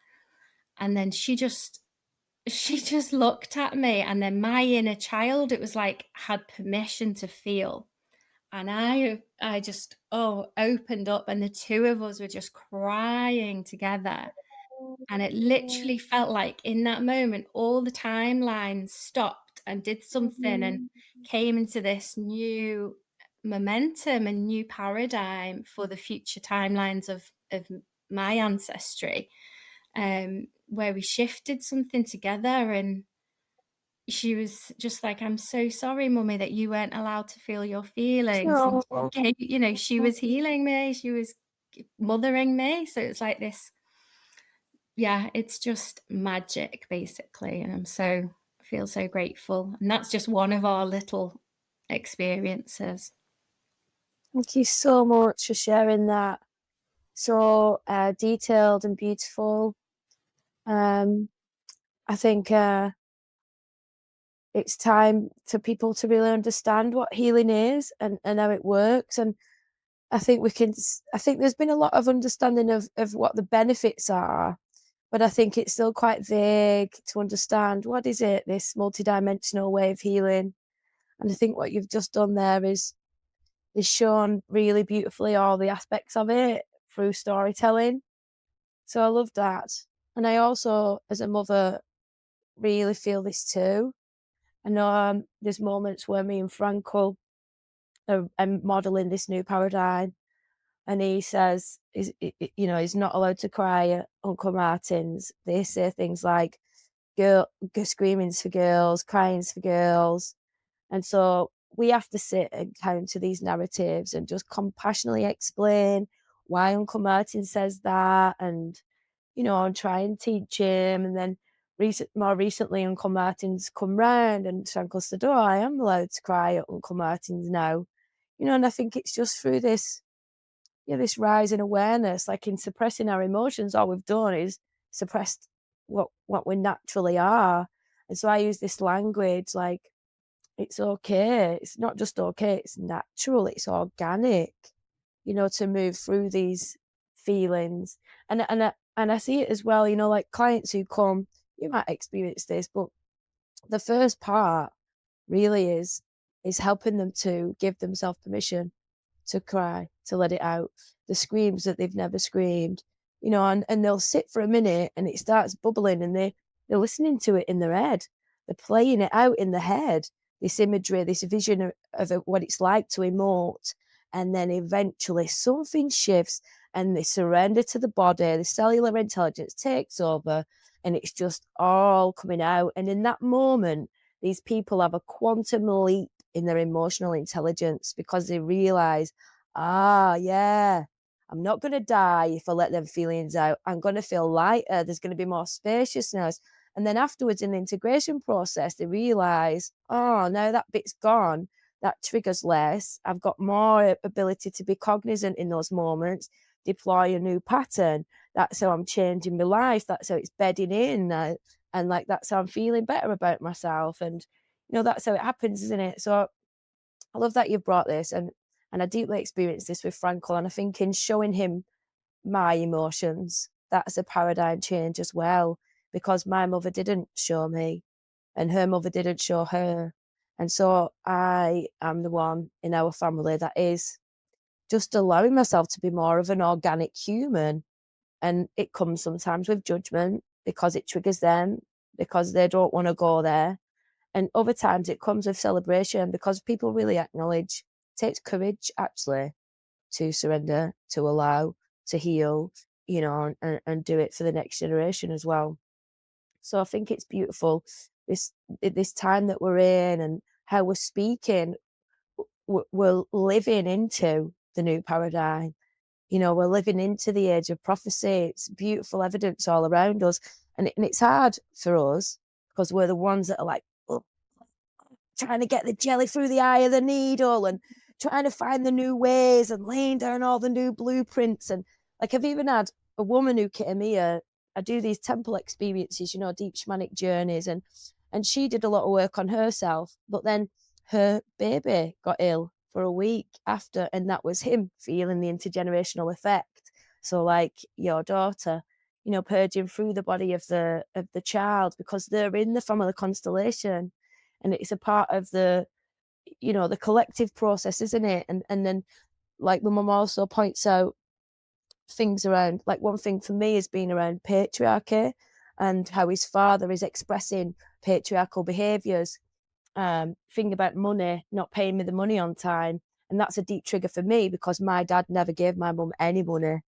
And then she just looked at me, and then my inner child, it was like, had permission to feel. And I just opened up, and the two of us were just crying together. And it literally felt like in that moment, all the timelines stopped and did something, and Mhm. came into this new momentum and new paradigm for the future timelines of my ancestry, where we shifted something together. And she was just like, "I'm so sorry, mummy, that you weren't allowed to feel your feelings." And Oh. she was healing me, she was mothering me. So it's like this, yeah, it's just magic basically, and I feel so grateful, and that's just one of our little experiences. Thank you so much for sharing that. So detailed and beautiful. Um, I think it's time for people to really understand what healing is and how it works. And I think I think there's been a lot of understanding of what the benefits are, but I think it's still quite vague to understand what is it, this multidimensional way of healing. And I think what you've just done there is shown really beautifully all the aspects of it through storytelling. So I love that. And I also, as a mother, really feel this too. I know there's moments where me and Frankel are modeling this new paradigm, and he says, he's not allowed to cry at Uncle Martin's. They say things like, screaming's for girls, crying's for girls. And so we have to sit and counter these narratives and just compassionately explain why Uncle Martin says that, and and try and teach him. And then more recently, Uncle Martin's come round and Uncle said, "Oh, I am allowed to cry at Uncle Martin's now." And I think it's just through this, this rise in awareness, like in suppressing our emotions, all we've done is suppressed what we naturally are. And so I use this language like, it's okay. It's not just okay, it's natural, it's organic, to move through these feelings. And I see it as well, like clients who come, you might experience this, but the first part really is helping them to give themselves permission to cry, to let it out, the screams that they've never screamed, and they'll sit for a minute and it starts bubbling, and they're listening to it in their head. They're playing it out in the head, this imagery, this vision of what it's like to emote. And then eventually something shifts and they surrender to the body, the cellular intelligence takes over, and it's just all coming out. And in that moment, these people have a quantum leap in their emotional intelligence because they realize, yeah, I'm not going to die if I let them feelings out. I'm going to feel lighter. There's going to be more spaciousness. And then afterwards in the integration process, they realize, now that bit's gone. That triggers less. I've got more ability to be cognizant in those moments, deploy a new pattern. That's how I'm changing my life. That's how it's bedding in now. And like, that's how I'm feeling better about myself. And, that's how it happens, isn't it? So I love that you've brought this, and I deeply experienced this with Frankel, and I think in showing him my emotions, that's a paradigm change as well, because my mother didn't show me and her mother didn't show her. And so I am the one in our family that is just allowing myself to be more of an organic human. And it comes sometimes with judgment because it triggers them, because they don't want to go there. And other times it comes with celebration because people really acknowledge, it takes courage actually to surrender, to allow, to heal, and do it for the next generation as well. So I think it's beautiful, this time that we're in and how we're speaking. We're living into the new paradigm. We're living into the age of prophecy. It's beautiful evidence all around us. And it's hard for us because we're the ones that are like, trying to get the jelly through the eye of the needle and trying to find the new ways and laying down all the new blueprints. And like, I've even had a woman who came here. I do these temple experiences, deep shamanic journeys, and she did a lot of work on herself, but then her baby got ill for a week after, and that was him feeling the intergenerational effect. So like your daughter, purging through the body of the child because they're in the family constellation, and it's a part of the the collective process, isn't it? And then like my mum also points out things around, like one thing for me has been around patriarchy and how his father is expressing patriarchal behaviors. Thing about money, not paying me the money on time, and that's a deep trigger for me because my dad never gave my mum any money.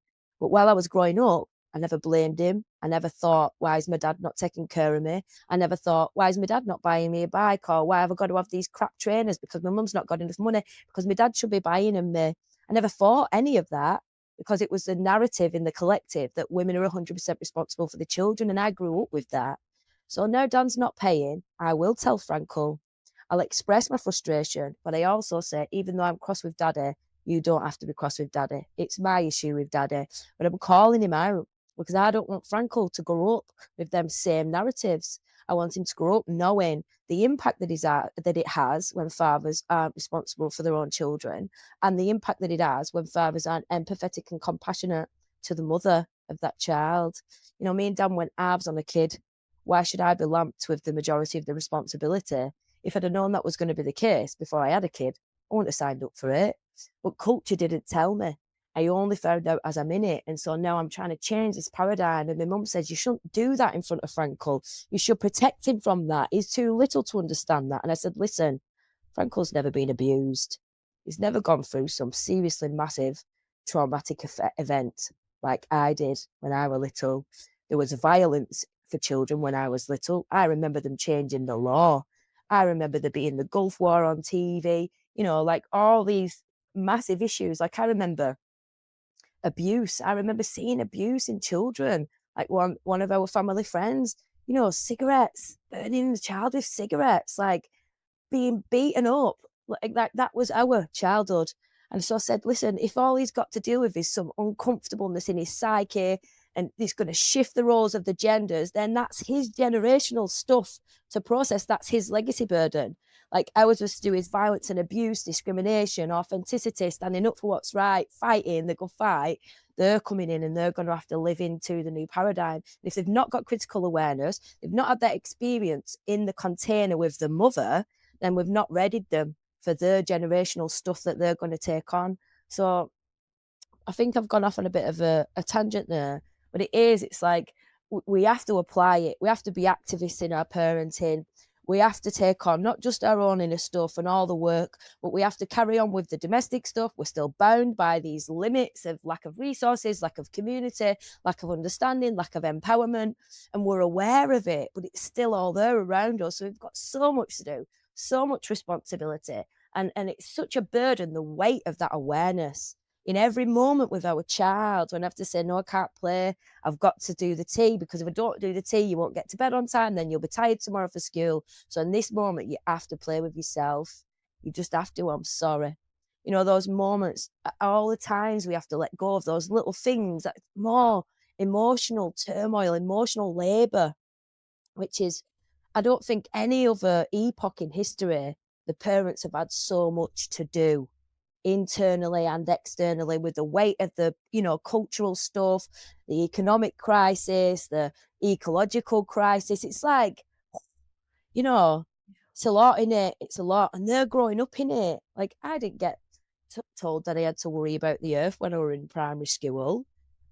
But while I was growing up, I never blamed him. I never thought, why is my dad not taking care of me? I never thought, why is my dad not buying me a bike? Or why have I got to have these crap trainers because my mum's not got enough money because my dad should be buying them me? I never thought any of that because it was the narrative in the collective that women are 100% responsible for the children. And I grew up with that. So now Dan's not paying, I will tell Frankel. I'll express my frustration, but I also say, even though I'm cross with daddy, you don't have to be cross with daddy. It's my issue with daddy. But I'm calling him out because I don't want Frankel to grow up with them same narratives. I want him to grow up knowing the impact that it has when fathers aren't responsible for their own children, and the impact that it has when fathers aren't empathetic and compassionate to the mother of that child. You know, me and Dan went halves on a kid. Why should I be lumped with the majority of the responsibility? If I'd have known that was going to be the case before I had a kid, I wouldn't have signed up for it. But culture didn't tell me. I only found out as I'm in it. And so now I'm trying to change this paradigm. And my mum says, you shouldn't do that in front of Frankel. You should protect him from that. He's too little to understand that. And I said, listen, Frankel's never been abused. He's never gone through some seriously massive traumatic event like I did when I was little. There was violence for children when I was little. I remember them changing the law. I remember there being the Gulf War on TV, you know, like all these massive issues. Like I remember abuse. I remember seeing abuse in children. Like one of our family friends, you know, cigarettes, burning the child with cigarettes, like being beaten up. Like that was our childhood. And so I said, listen, if all he's got to deal with is some uncomfortableness in his psyche and it's going to shift the roles of the genders, then that's his generational stuff to process. That's his legacy burden. Like ours was to do with violence and abuse, discrimination, authenticity, standing up for what's right, fighting the good fight. They're coming in and they're going to have to live into the new paradigm. And if they've not got critical awareness, they've not had that experience in the container with the mother, then we've not readied them for their generational stuff that they're going to take on. So I think I've gone off on a bit of a tangent there, but it's like we have to apply it. We have to be activists in our parenting. We have to take on not just our own inner stuff and all the work, but we have to carry on with the domestic stuff. We're still bound by these limits of lack of resources, lack of community, lack of understanding, lack of empowerment, and we're aware of it, but it's still all there around us. So we've got so much to do, so much responsibility, and it's such a burden, the weight of that awareness in every moment with our child. When I have to say, no, I can't play, I've got to do the tea, because if I don't do the tea, you won't get to bed on time, then you'll be tired tomorrow for school. So in this moment, you have to play with yourself. You just have to. I'm sorry. You know, those moments, all the times we have to let go of those little things, that more emotional turmoil, emotional labor, which is, I don't think any other epoch in history, the parents have had so much to do internally and externally with the weight of the, you know, cultural stuff, the economic crisis, the ecological crisis. It's like, you know, it's a lot in it. It's a lot. And they're growing up in it. Like I didn't get told that I had to worry about the earth when I were in primary school,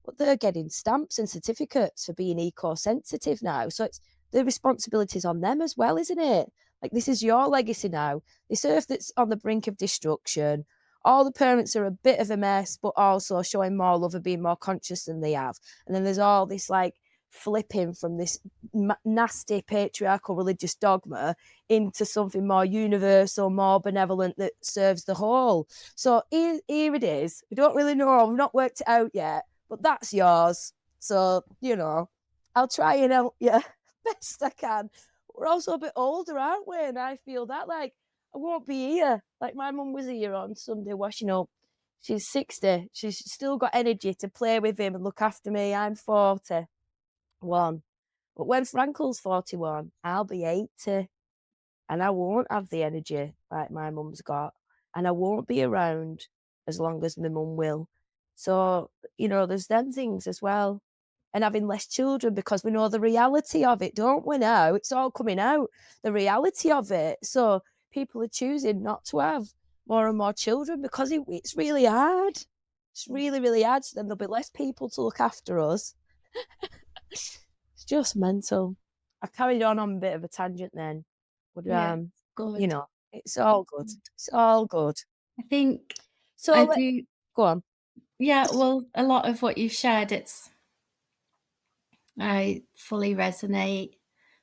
but they're getting stamps and certificates for being eco-sensitive now. So it's the responsibilities on them as well, isn't it? Like this is your legacy now. This earth that's on the brink of destruction. All the parents are a bit of a mess, but also showing more love and being more conscious than they have. And then there's all this like flipping from this nasty patriarchal religious dogma into something more universal, more benevolent that serves the whole. So here it is. We don't really know. I've not worked it out yet, but that's yours. So, you know, I'll try and help you best I can. We're also a bit older, aren't we? And I feel that like I won't be here. Like my mum was here on Sunday washing up. She's 60. She's still got energy to play with him and look after me. I'm 41. But when Frankel's 41, I'll be 80 and I won't have the energy like my mum's got. And I won't be around as long as my mum will. So, you know, there's them things as well. And having less children, because we know the reality of it, don't we now? It's all coming out, the reality of it. So people are choosing not to have more and more children because it's really hard. It's really, really hard. So then there'll be less people to look after us. It's just mental. I carried on a bit of a tangent then, but Yeah, you good. know, it's all good. It's all good. I think So I do. go on. Yeah, well, a lot of what you've shared, I fully resonate,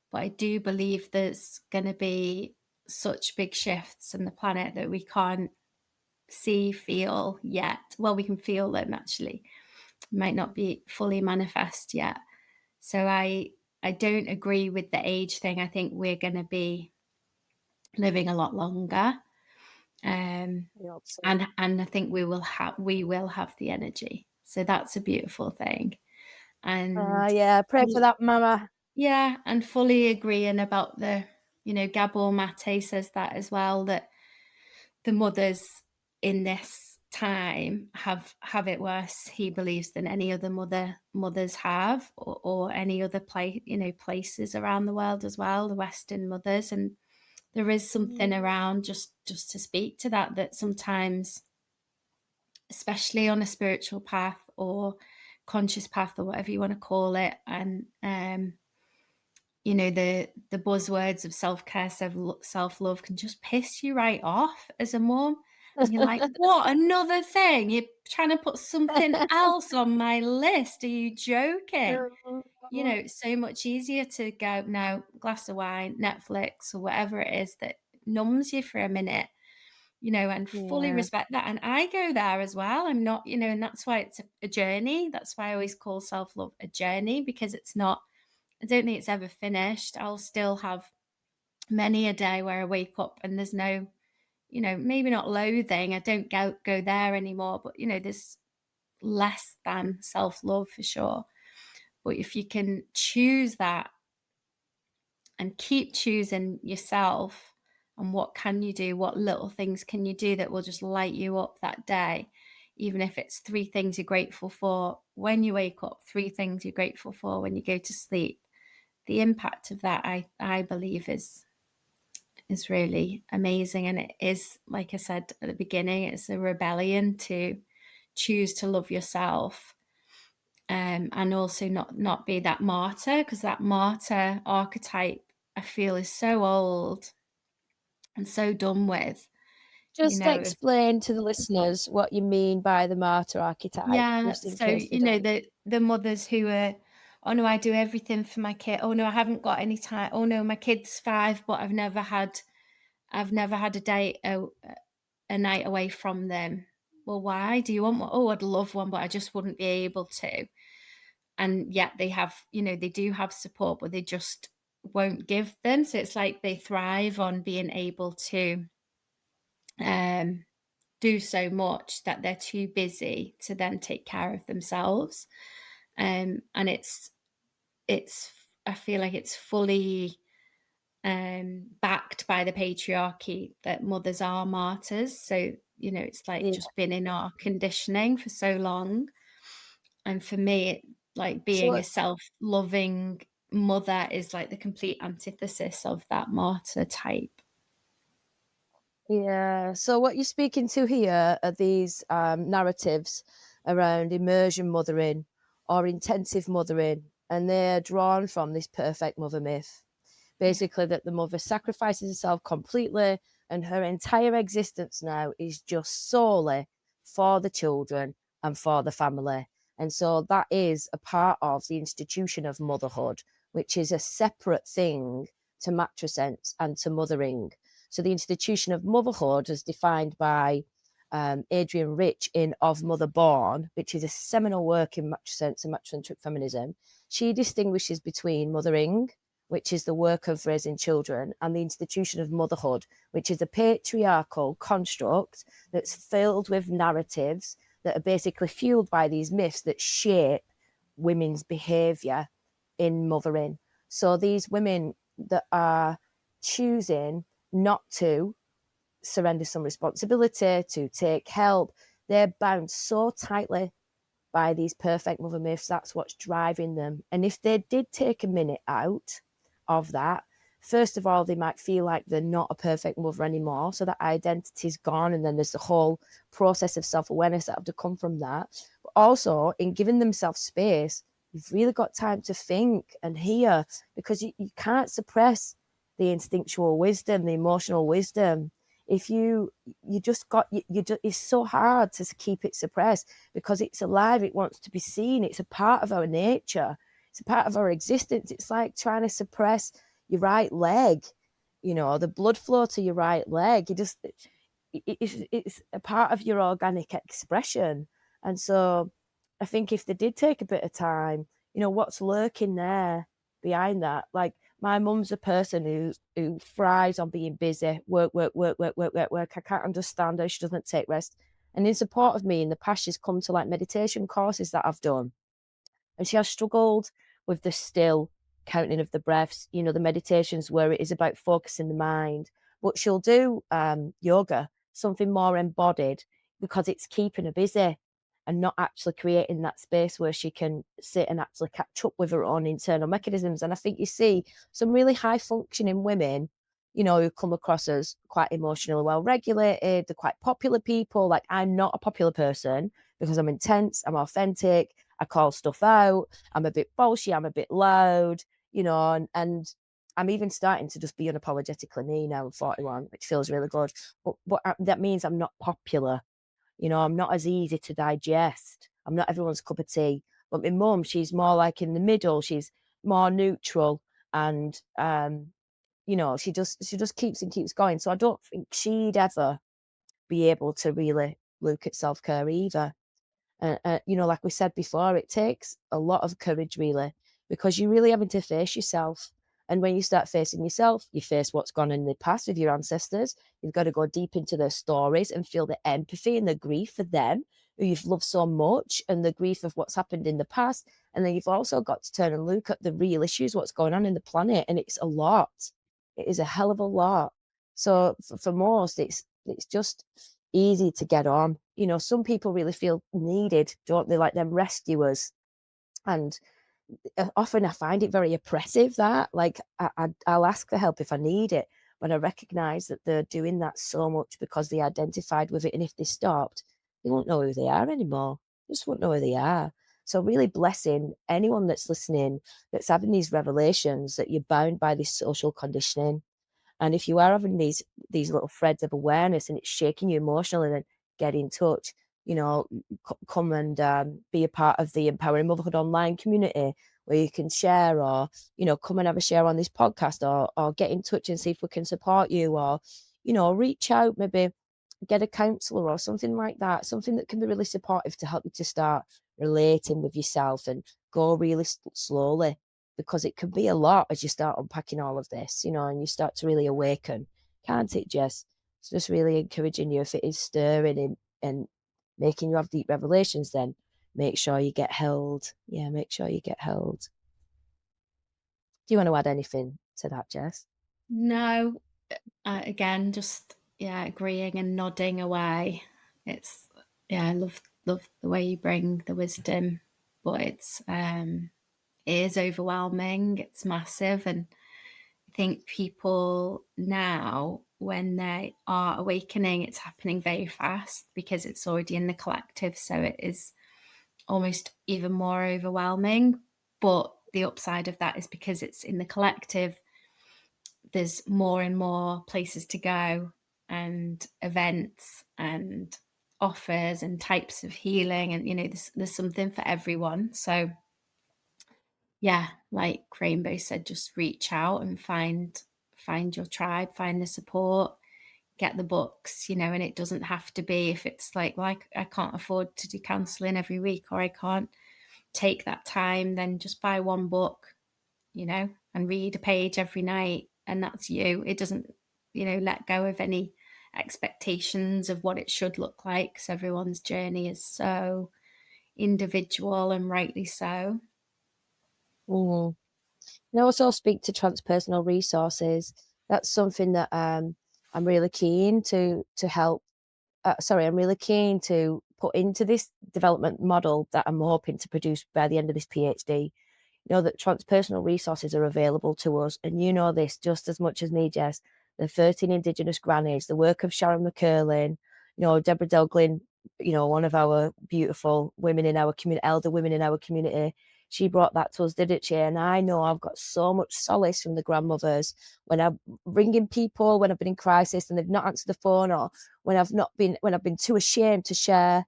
but I do believe there's going to be such big shifts in the planet that we can't see, feel yet. Well, we can feel them actually, might not be fully manifest yet. So I don't agree with the age thing. I think we're going to be living a lot longer, I hope so. and I think we will have the energy. So that's a beautiful thing. And Yeah, pray for that, Mama. Yeah, and fully agreeing about Gabor Mate says that as well, that the mothers in this time have it worse, he believes, than any other mothers have, or any other places around the world as well, the Western mothers. And there is something around, just to speak to that, that sometimes, especially on a spiritual path or conscious path or whatever you want to call it, and the buzzwords of self-care, self-love can just piss you right off as a mom. And you're like, what, another thing? You're trying to put something else on my list. Are you joking? It's so much easier to go, no, glass of wine, Netflix, or whatever it is that numbs you for a minute, and fully Yeah, respect that. And I go there as well. I'm not, and that's why it's a journey. That's why I always call self-love a journey, because it's not, I don't think it's ever finished. I'll still have many a day where I wake up and there's no, maybe not loathing. I don't go there anymore, but there's less than self-love for sure. But if you can choose that and keep choosing yourself, and what can you do, what little things can you do that will just light you up that day, even if it's 3 things you're grateful for when you wake up, 3 things you're grateful for when you go to sleep. The impact of that, I believe, is really amazing. And it is, like I said at the beginning, it's a rebellion to choose to love yourself, and also not be that martyr, because that martyr archetype, I feel, is so old and so done with. just explain to the listeners what you mean by the martyr archetype, Yeah, just in so case they don't. the mothers who are, oh no, I do everything for my kid. Oh no, I haven't got any time. Oh no, my kid's 5, but I've never had a night away from them. Well, why? Do you want one? Oh, I'd love one, but I just wouldn't be able to. And yet they do have support, but they just won't give them. So it's like they thrive on being able to um, do so much that they're too busy to then take care of themselves. And it's I feel like it's fully backed by the patriarchy, that mothers are martyrs. So, it's like Yeah. just been in our conditioning for so long. And for me, like So being a self-loving mother is like the complete antithesis of that martyr type. yeah. So what you're speaking to here are these narratives around immersion mothering or intensive mothering, and they're drawn from this perfect mother myth. Yeah. Basically, that the mother sacrifices herself completely, and her entire existence now is just solely for the children and for the family. And so that is a part of the institution of motherhood, which is a separate thing to matrescence and to mothering. So the institution of motherhood, as defined by Adrienne Rich in Of Mother Born, which is a seminal work in matrescence and matrocentric feminism, she distinguishes between mothering, which is the work of raising children, and the institution of motherhood, which is a patriarchal construct that's filled with narratives that are basically fueled by these myths that shape women's behaviour in mothering. So these women that are choosing not to surrender some responsibility, to take help, they're bound so tightly by these perfect mother myths. That's what's driving them. And if they did take a minute out of that, first of all, they might feel like they're not a perfect mother anymore. So that identity's gone. And then there's the whole process of self-awareness that have to come from that. But also, in giving themselves space, you've really got time to think and hear, because you can't suppress the instinctual wisdom, the emotional wisdom. If you just got you just, it's so hard to keep it suppressed, because it's alive, it wants to be seen, it's a part of our nature, it's a part of our existence. It's like trying to suppress your right leg, the blood flow to your right leg. It's a part of your organic expression. And so I think if they did take a bit of time, what's lurking there behind that. Like, my mum's a person who thrives on being busy, work, work, work, work, work, work, work. I can't understand her. She doesn't take rest. And in support of me, in the past, she's come to like meditation courses that I've done, and she has struggled with the still. counting of the breaths, you know, the meditations where it is about focusing the mind. But she'll do yoga, something more embodied, because it's keeping her busy and not actually creating that space where she can sit and actually catch up with her own internal mechanisms. And I think you see some really high functioning women, you know, who come across as quite emotionally well regulated. They're quite popular people. Like, I'm not a popular person because I'm intense, I'm authentic, I call stuff out, I'm a bit bolshy, I'm a bit loud, you know, and I'm even starting to just be unapologetically me now. I'm 41, which feels really good. But that means I'm not popular. You know, I'm not as easy to digest. I'm not everyone's cup of tea. But my mum, she's more like in the middle. She's more neutral, and you know, she just keeps and keeps going. So I don't think she'd ever be able to really look at self care either. You know, like we said before, it takes a lot of courage, really, because you're really having to face yourself. And when you start facing yourself, you face what's gone in the past with your ancestors. You've got to go deep into their stories and feel the empathy and the grief for them, who you've loved so much, and the grief of what's happened in the past. And then you've also got to turn and look at the real issues, what's going on in the planet. And it's a lot. It is a hell of a lot. So for most, it's just easy to get on. You know, some people really feel needed, don't they? Like them rescuers. And often I find it very oppressive that, like, I'll ask for help if I need it, but I recognize that they're doing that so much because they identified with it. And if they stopped, they won't know who they are anymore. They just won't know who they are. So really blessing anyone that's listening, that's having these revelations that you're bound by this social conditioning. And if you are having these little threads of awareness and it's shaking you emotionally, then get in touch. You know, come and be a part of the Empowering Motherhood online community where you can share, or, you know, come and have a share on this podcast, or get in touch and see if we can support you, or, you know, reach out, maybe get a counselor or something like that, something that can be really supportive to help you to start relating with yourself and go really slowly, because it can be a lot as you start unpacking all of this, you know, and you start to really awaken, can't it, Jess? It's just really encouraging you. If it is stirring and making you have deep revelations, then make sure you get held. Yeah, make sure you get held. Do you want to add anything to that, Jess? No, again, just yeah, agreeing and nodding away. It's yeah, I love the way you bring the wisdom, but it is overwhelming. It's massive, and I think people now, when they are awakening, it's happening very fast because it's already in the collective, so it is almost even more overwhelming. But the upside of that is because it's in the collective, there's more and more places to go, and events and offers and types of healing, and you know there's something for everyone. So yeah, like Rainbow said, just reach out and find your tribe, find the support, get the books, you know. And it doesn't have to be, if it's like I can't afford to do counseling every week, or I can't take that time, then just buy one book, you know, and read a page every night, and that's you. It doesn't, you know, let go of any expectations of what it should look like, because everyone's journey is so individual, and rightly so. Mm. And also speak to transpersonal resources. That's something that I'm really keen to help. I'm really keen to put into this development model that I'm hoping to produce by the end of this PhD. You know, that transpersonal resources are available to us. And you know this just as much as me, Jess. The 13 Indigenous grannies, the work of Sharon McCurlin, you know, Deborah Delglin, you know, one of our beautiful women in our community, elder women in our community. She brought that to us, didn't she? And I know I've got so much solace from the grandmothers when I'm ringing people, when I've been in crisis and they've not answered the phone, or when I've been too ashamed to share.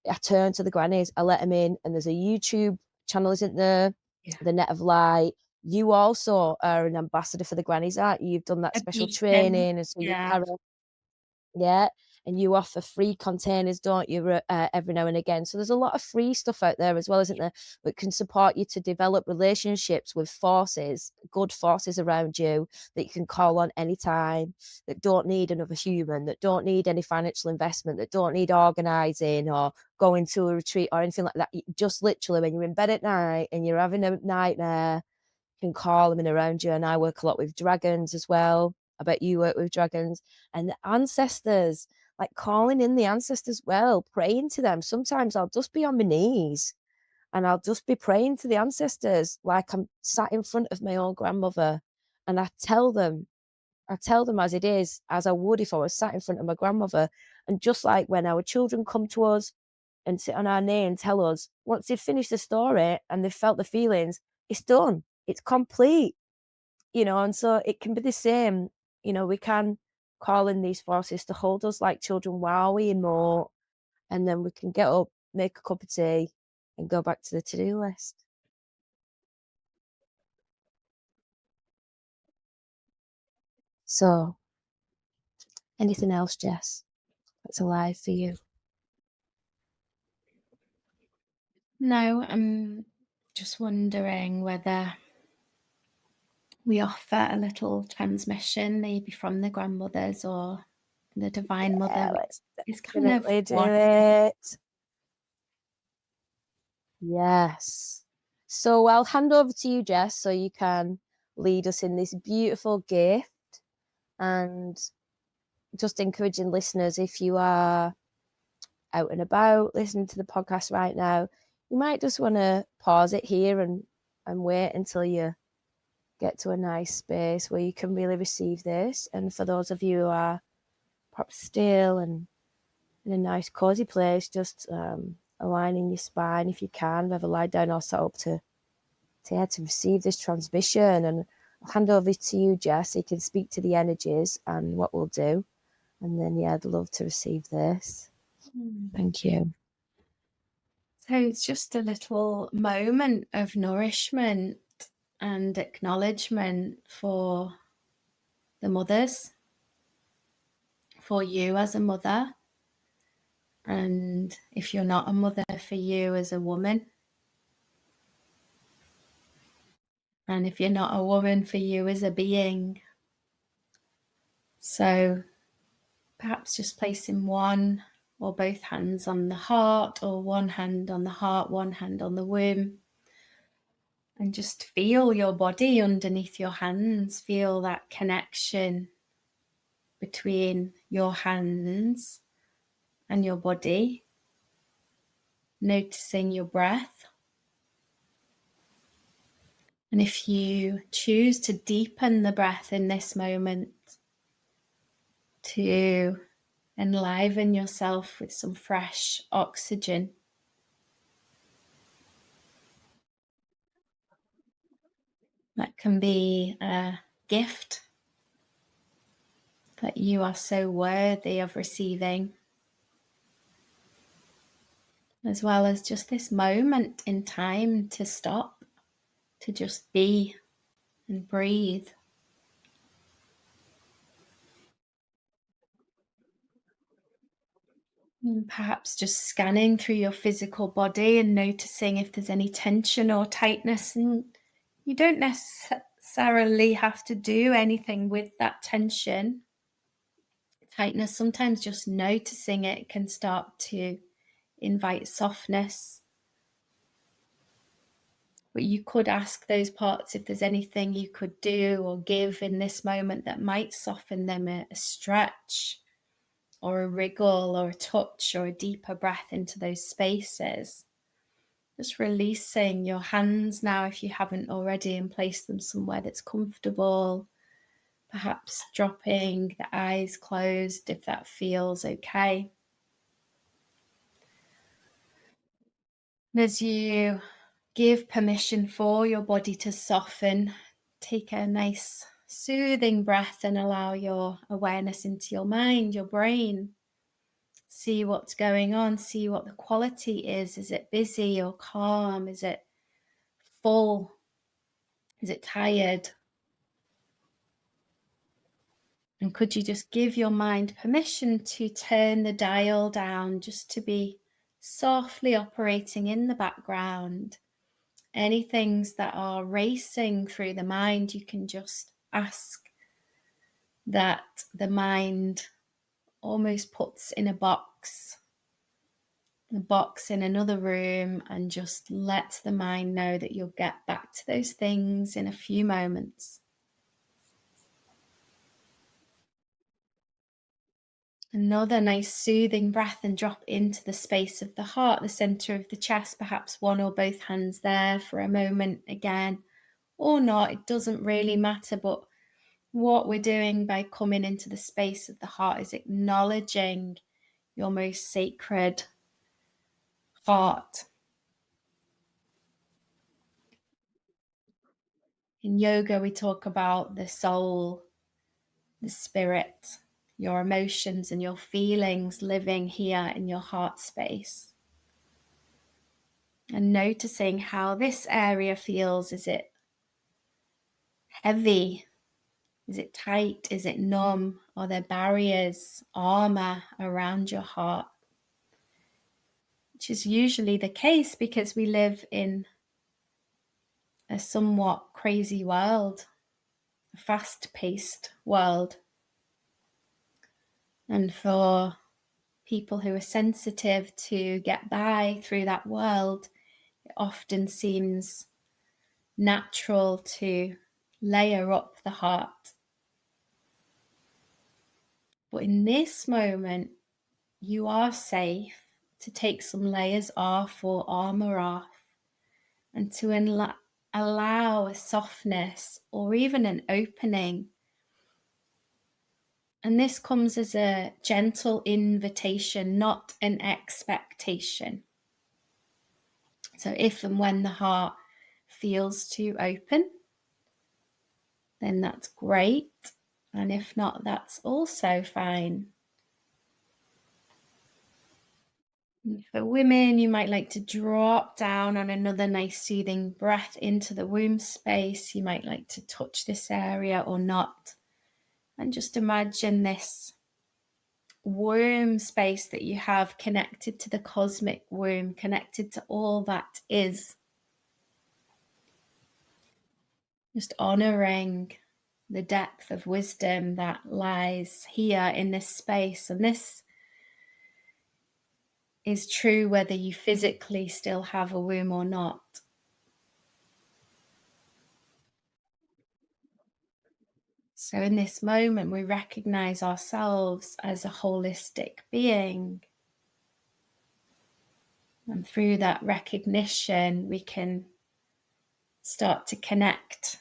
I turn to the grannies, I let them in, and there's a YouTube channel, isn't there? Yeah. The Net of Light. You also are an ambassador for the grannies, aren't you? You've done that A special beacon. training, and so you Yeah. carry, yeah, and you offer free containers, don't you, every now and again. So there's a lot of free stuff out there as well, isn't there, that can support you to develop relationships with forces, good forces around you that you can call on anytime, that don't need another human, that don't need any financial investment, that don't need organising or going to a retreat or anything like that. Just literally when you're in bed at night and you're having a nightmare, can call them in around you. And I work a lot with dragons as well. I bet you work with dragons and the ancestors, like calling in the ancestors, well, praying to them. Sometimes I'll just be on my knees and I'll just be praying to the ancestors like I'm sat in front of my old grandmother, and I tell them as it is, as I would if I was sat in front of my grandmother. And just like when our children come to us and sit on our knee and tell us, once they've finished the story and they've felt the feelings, it's done, it's complete, and so it can be the same. We can call in these forces to hold us like children while we emote, and then we can get up, make a cup of tea, and go back to the to-do list. So, anything else, Jess, that's alive for you? No, I'm just wondering whether we offer a little transmission, maybe from the grandmothers or the Divine Mother, which Let's is kind of definitely do one. it. Yes. So I'll hand over to you, Jess, so you can lead us in this beautiful gift, and just encouraging listeners, if you are out and about listening to the podcast right now, you might just want to pause it here and wait until you get to a nice space where you can really receive this. And for those of you who are perhaps still and in a nice cozy place, just aligning your spine if you can, whether lie down or sit up to receive this transmission. And I'll hand over to you, Jess, so you can speak to the energies and what we'll do. And then, yeah, I'd love to receive this. Thank you. So it's just a little moment of nourishment and acknowledgement for the mothers, for you as a mother, and if you're not a mother, for you as a woman, and if you're not a woman, for you as a being. So perhaps just placing one or both hands on the heart, or one hand on the heart, one hand on the womb, and just feel your body underneath your hands. Feel that connection between your hands and your body, noticing your breath. And if you choose to deepen the breath in this moment, to enliven yourself with some fresh oxygen, that can be a gift that you are so worthy of receiving, as well as just this moment in time to stop, to just be and breathe. And perhaps just scanning through your physical body and noticing if there's any tension or tightness. And you don't necessarily have to do anything with that tension, tightness. Sometimes just noticing it can start to invite softness. But you could ask those parts if there's anything you could do or give in this moment that might soften them, a stretch or a wriggle or a touch or a deeper breath into those spaces. Just releasing your hands now if you haven't already, and place them somewhere that's comfortable. Perhaps dropping the eyes closed if that feels okay. And as you give permission for your body to soften, take a nice soothing breath and allow your awareness into your mind, your brain. See what's going on, see what the quality is. Is it busy or calm? Is it full? Is it tired? And could you just give your mind permission to turn the dial down, just to be softly operating in the background? Any things that are racing through the mind, you can just ask that the mind almost puts in a box, the box in another room, and just let the mind know that you'll get back to those things in a few moments. Another nice soothing breath, and drop into the space of the heart, the center of the chest, perhaps one or both hands there for a moment again, or not, it doesn't really matter. But what we're doing by coming into the space of the heart is acknowledging your most sacred heart. In yoga, we talk about the soul, the spirit, your emotions and your feelings living here in your heart space. And noticing how this area feels. Is it heavy? Is it tight? Is it numb? Are there barriers, armor around your heart? Which is usually the case because we live in a somewhat crazy world, a fast-paced world. And for people who are sensitive to get by through that world, it often seems natural to layer up the heart. But in this moment, you are safe to take some layers off or armor off, and to allow a softness or even an opening. And this comes as a gentle invitation, not an expectation. So if and when the heart feels too open, then that's great. And if not, that's also fine. For women, you might like to drop down on another nice soothing breath into the womb space. You might like to touch this area or not. And just imagine this womb space that you have connected to the cosmic womb, connected to all that is. Just honoring the depth of wisdom that lies here in this space. And this is true whether you physically still have a womb or not. So in this moment, we recognize ourselves as a holistic being. And through that recognition, we can start to connect.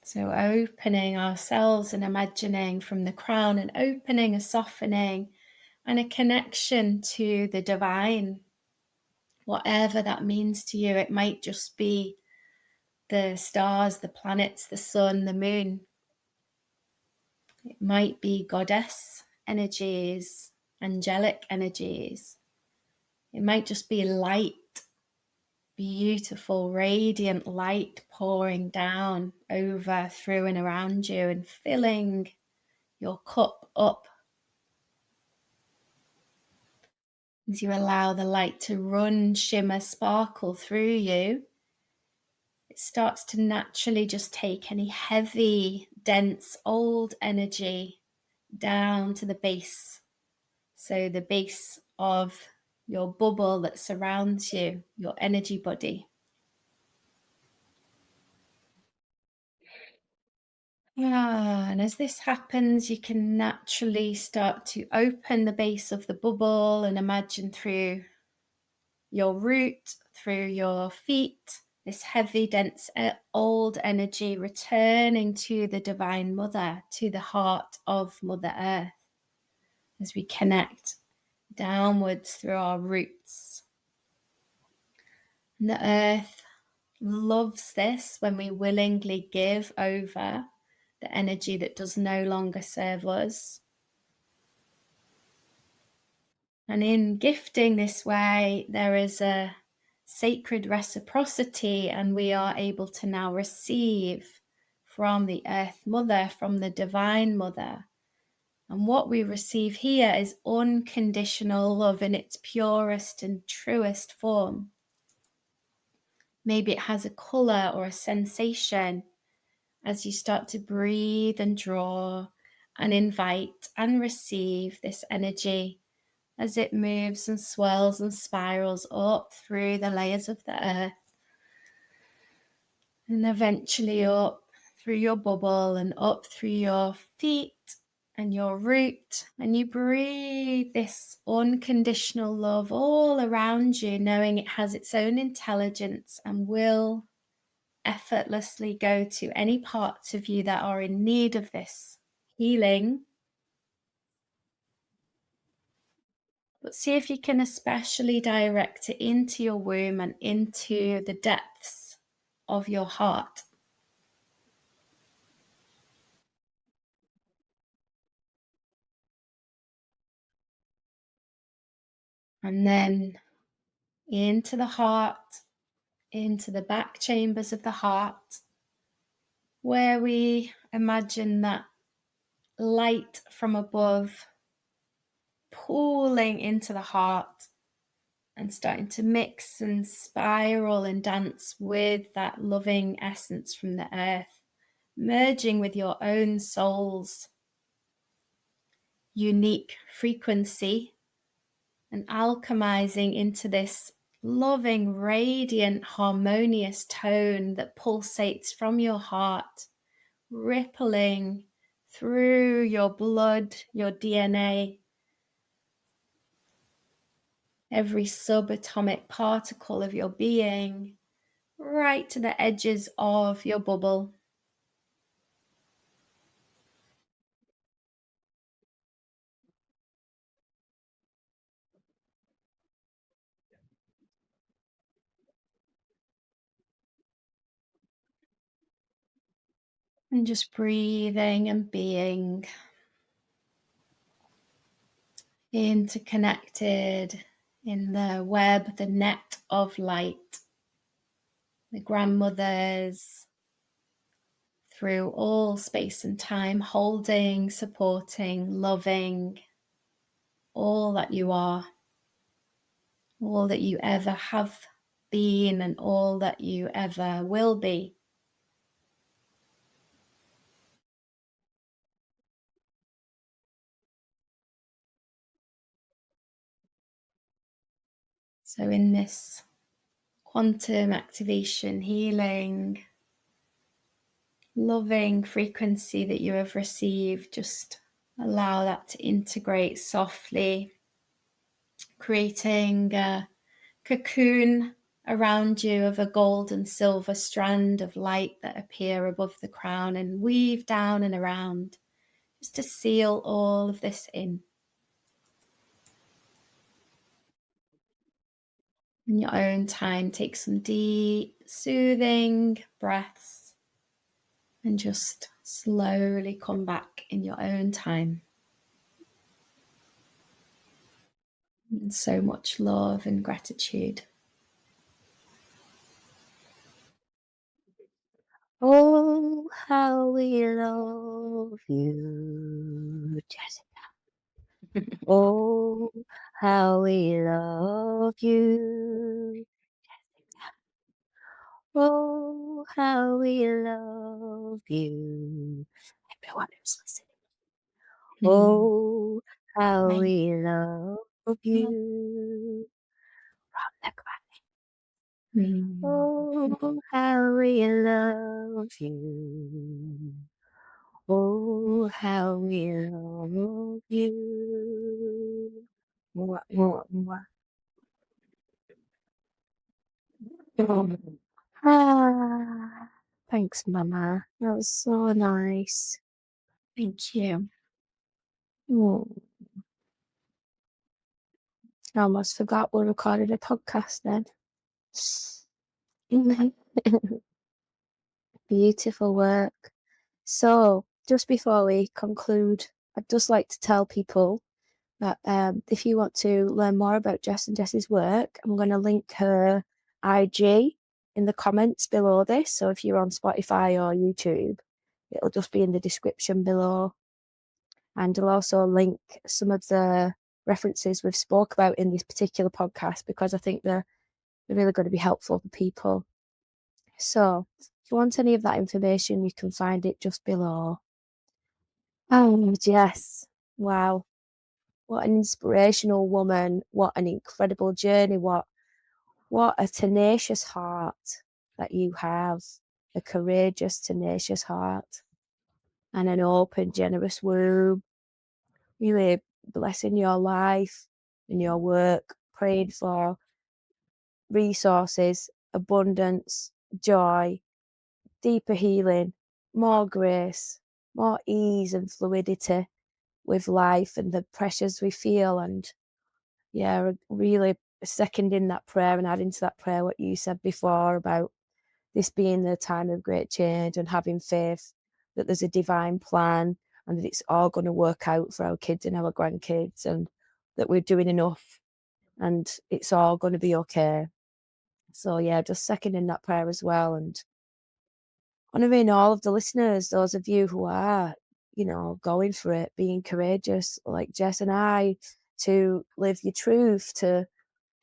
So opening ourselves and imagining from the crown, an opening, a softening, and a connection to the divine. Whatever that means to you, it might just be the stars, the planets, the sun, the moon. It might be goddess energies, angelic energies. It might just be light, beautiful, radiant light pouring down over, through, and around you and filling your cup up. As you allow the light to run, shimmer, sparkle through you, it starts to naturally just take any heavy, dense, old energy down to the base. So the base of your bubble that surrounds you, your energy body. And as this happens, you can naturally start to open the base of the bubble and imagine through your root, through your feet, this heavy, dense, old energy returning to the Divine Mother, to the heart of Mother Earth, as we connect downwards through our roots. And the earth loves this when we willingly give over the energy that does no longer serve us. And in gifting this way, there is a sacred reciprocity, and we are able to now receive from the Earth Mother, from the Divine Mother. And what we receive here is unconditional love in its purest and truest form. Maybe it has a color or a sensation as you start to breathe and draw and invite and receive this energy as it moves and swirls and spirals up through the layers of the earth, and eventually up through your bubble and up through your feet and your root. And you breathe this unconditional love all around you, knowing it has its own intelligence and will effortlessly go to any parts of you that are in need of this healing. But see if you can especially direct it into your womb and into the depths of your heart. And then into the heart, into the back chambers of the heart, where we imagine that light from above pooling into the heart and starting to mix and spiral and dance with that loving essence from the earth, merging with your own soul's unique frequency and alchemizing into this loving, radiant, harmonious tone that pulsates from your heart, rippling through your blood, your DNA, every subatomic particle of your being, right to the edges of your bubble. And just breathing and being interconnected in the web, the net of light, the grandmothers through all space and time, holding, supporting, loving all that you are, all that you ever have been, and all that you ever will be. So, in this quantum activation, healing, loving frequency that you have received, just allow that to integrate softly, creating a cocoon around you of a gold and silver strand of light that appear above the crown and weave down and around, just to seal all of this in. In your own time, take some deep, soothing breaths and just slowly come back in your own time. And so much love and gratitude. Oh, how we love you, Jessica. Oh, how we love you, Jessica. Oh, how we love you. Everyone who's listening. Oh, how Right. we love you. From the Oh, how we love you. Oh, how we love you. Mwah, mwah, mwah. Ah, thanks, Mama. That was so nice. Thank you. Oh, I almost forgot we recorded a podcast then. Beautiful work. So, just before we conclude, I'd just like to tell people that if you want to learn more about Jess and Jess's work, I'm going to link her IG in the comments below this. So if you're on Spotify or YouTube, it'll just be in the description below. And I'll also link some of the references we've spoke about in this particular podcast because I think they're really going to be helpful for people. So if you want any of that information, you can find it just below. Oh, Jess. Wow. What an inspirational woman. What an incredible journey. What a tenacious heart that you have. A courageous, tenacious heart. And an open, generous womb. Really blessing your life and your work. Praying for resources, abundance, joy, deeper healing, more grace, more ease and fluidity with life and the pressures we feel. And yeah, really seconding that prayer and adding to that prayer what you said before about this being the time of great change and having faith that there's a divine plan and that it's all going to work out for our kids and our grandkids, and that we're doing enough and it's all going to be okay. So yeah, just seconding that prayer as well, and honouring all of the listeners, those of you who are, going for it, being courageous like Jess and I, to live your truth, to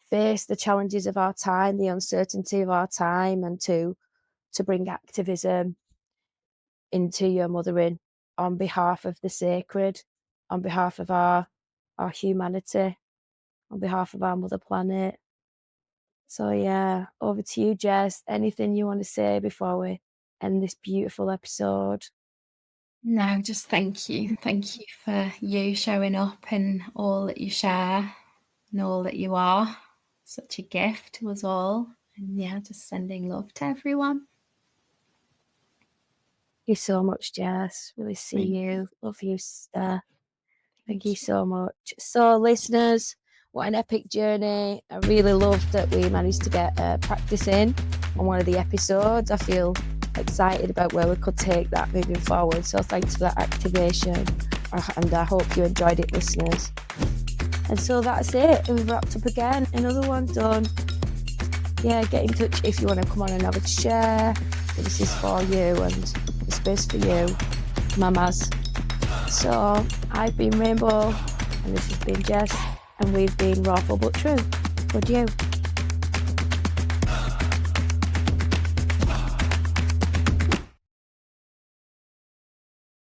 face the challenges of our time, the uncertainty of our time, and to bring activism into your mothering on behalf of the sacred, on behalf of our humanity, on behalf of our mother planet. So yeah, over to you, Jess. Anything you want to say before we end this beautiful episode? No, just thank you. Thank you for you showing up and all that you share and all that you are. Such a gift to us all. And yeah, just sending love to everyone. Thank you so much, Jess. Really see you. Love you, sister. Thank you so much. So, listeners, what an epic journey. I really love that we managed to get practice in on one of the episodes. I feel excited about where we could take that moving forward. So thanks for that activation. And I hope you enjoyed it, listeners. And so that's it. We've wrapped up again. Another one done. Yeah, get in touch if you want to come on and have a share. This is for you and the space for you, mamas. So I've been Rainbow, and this has been Jess, and we've been Rawful But True. Good you.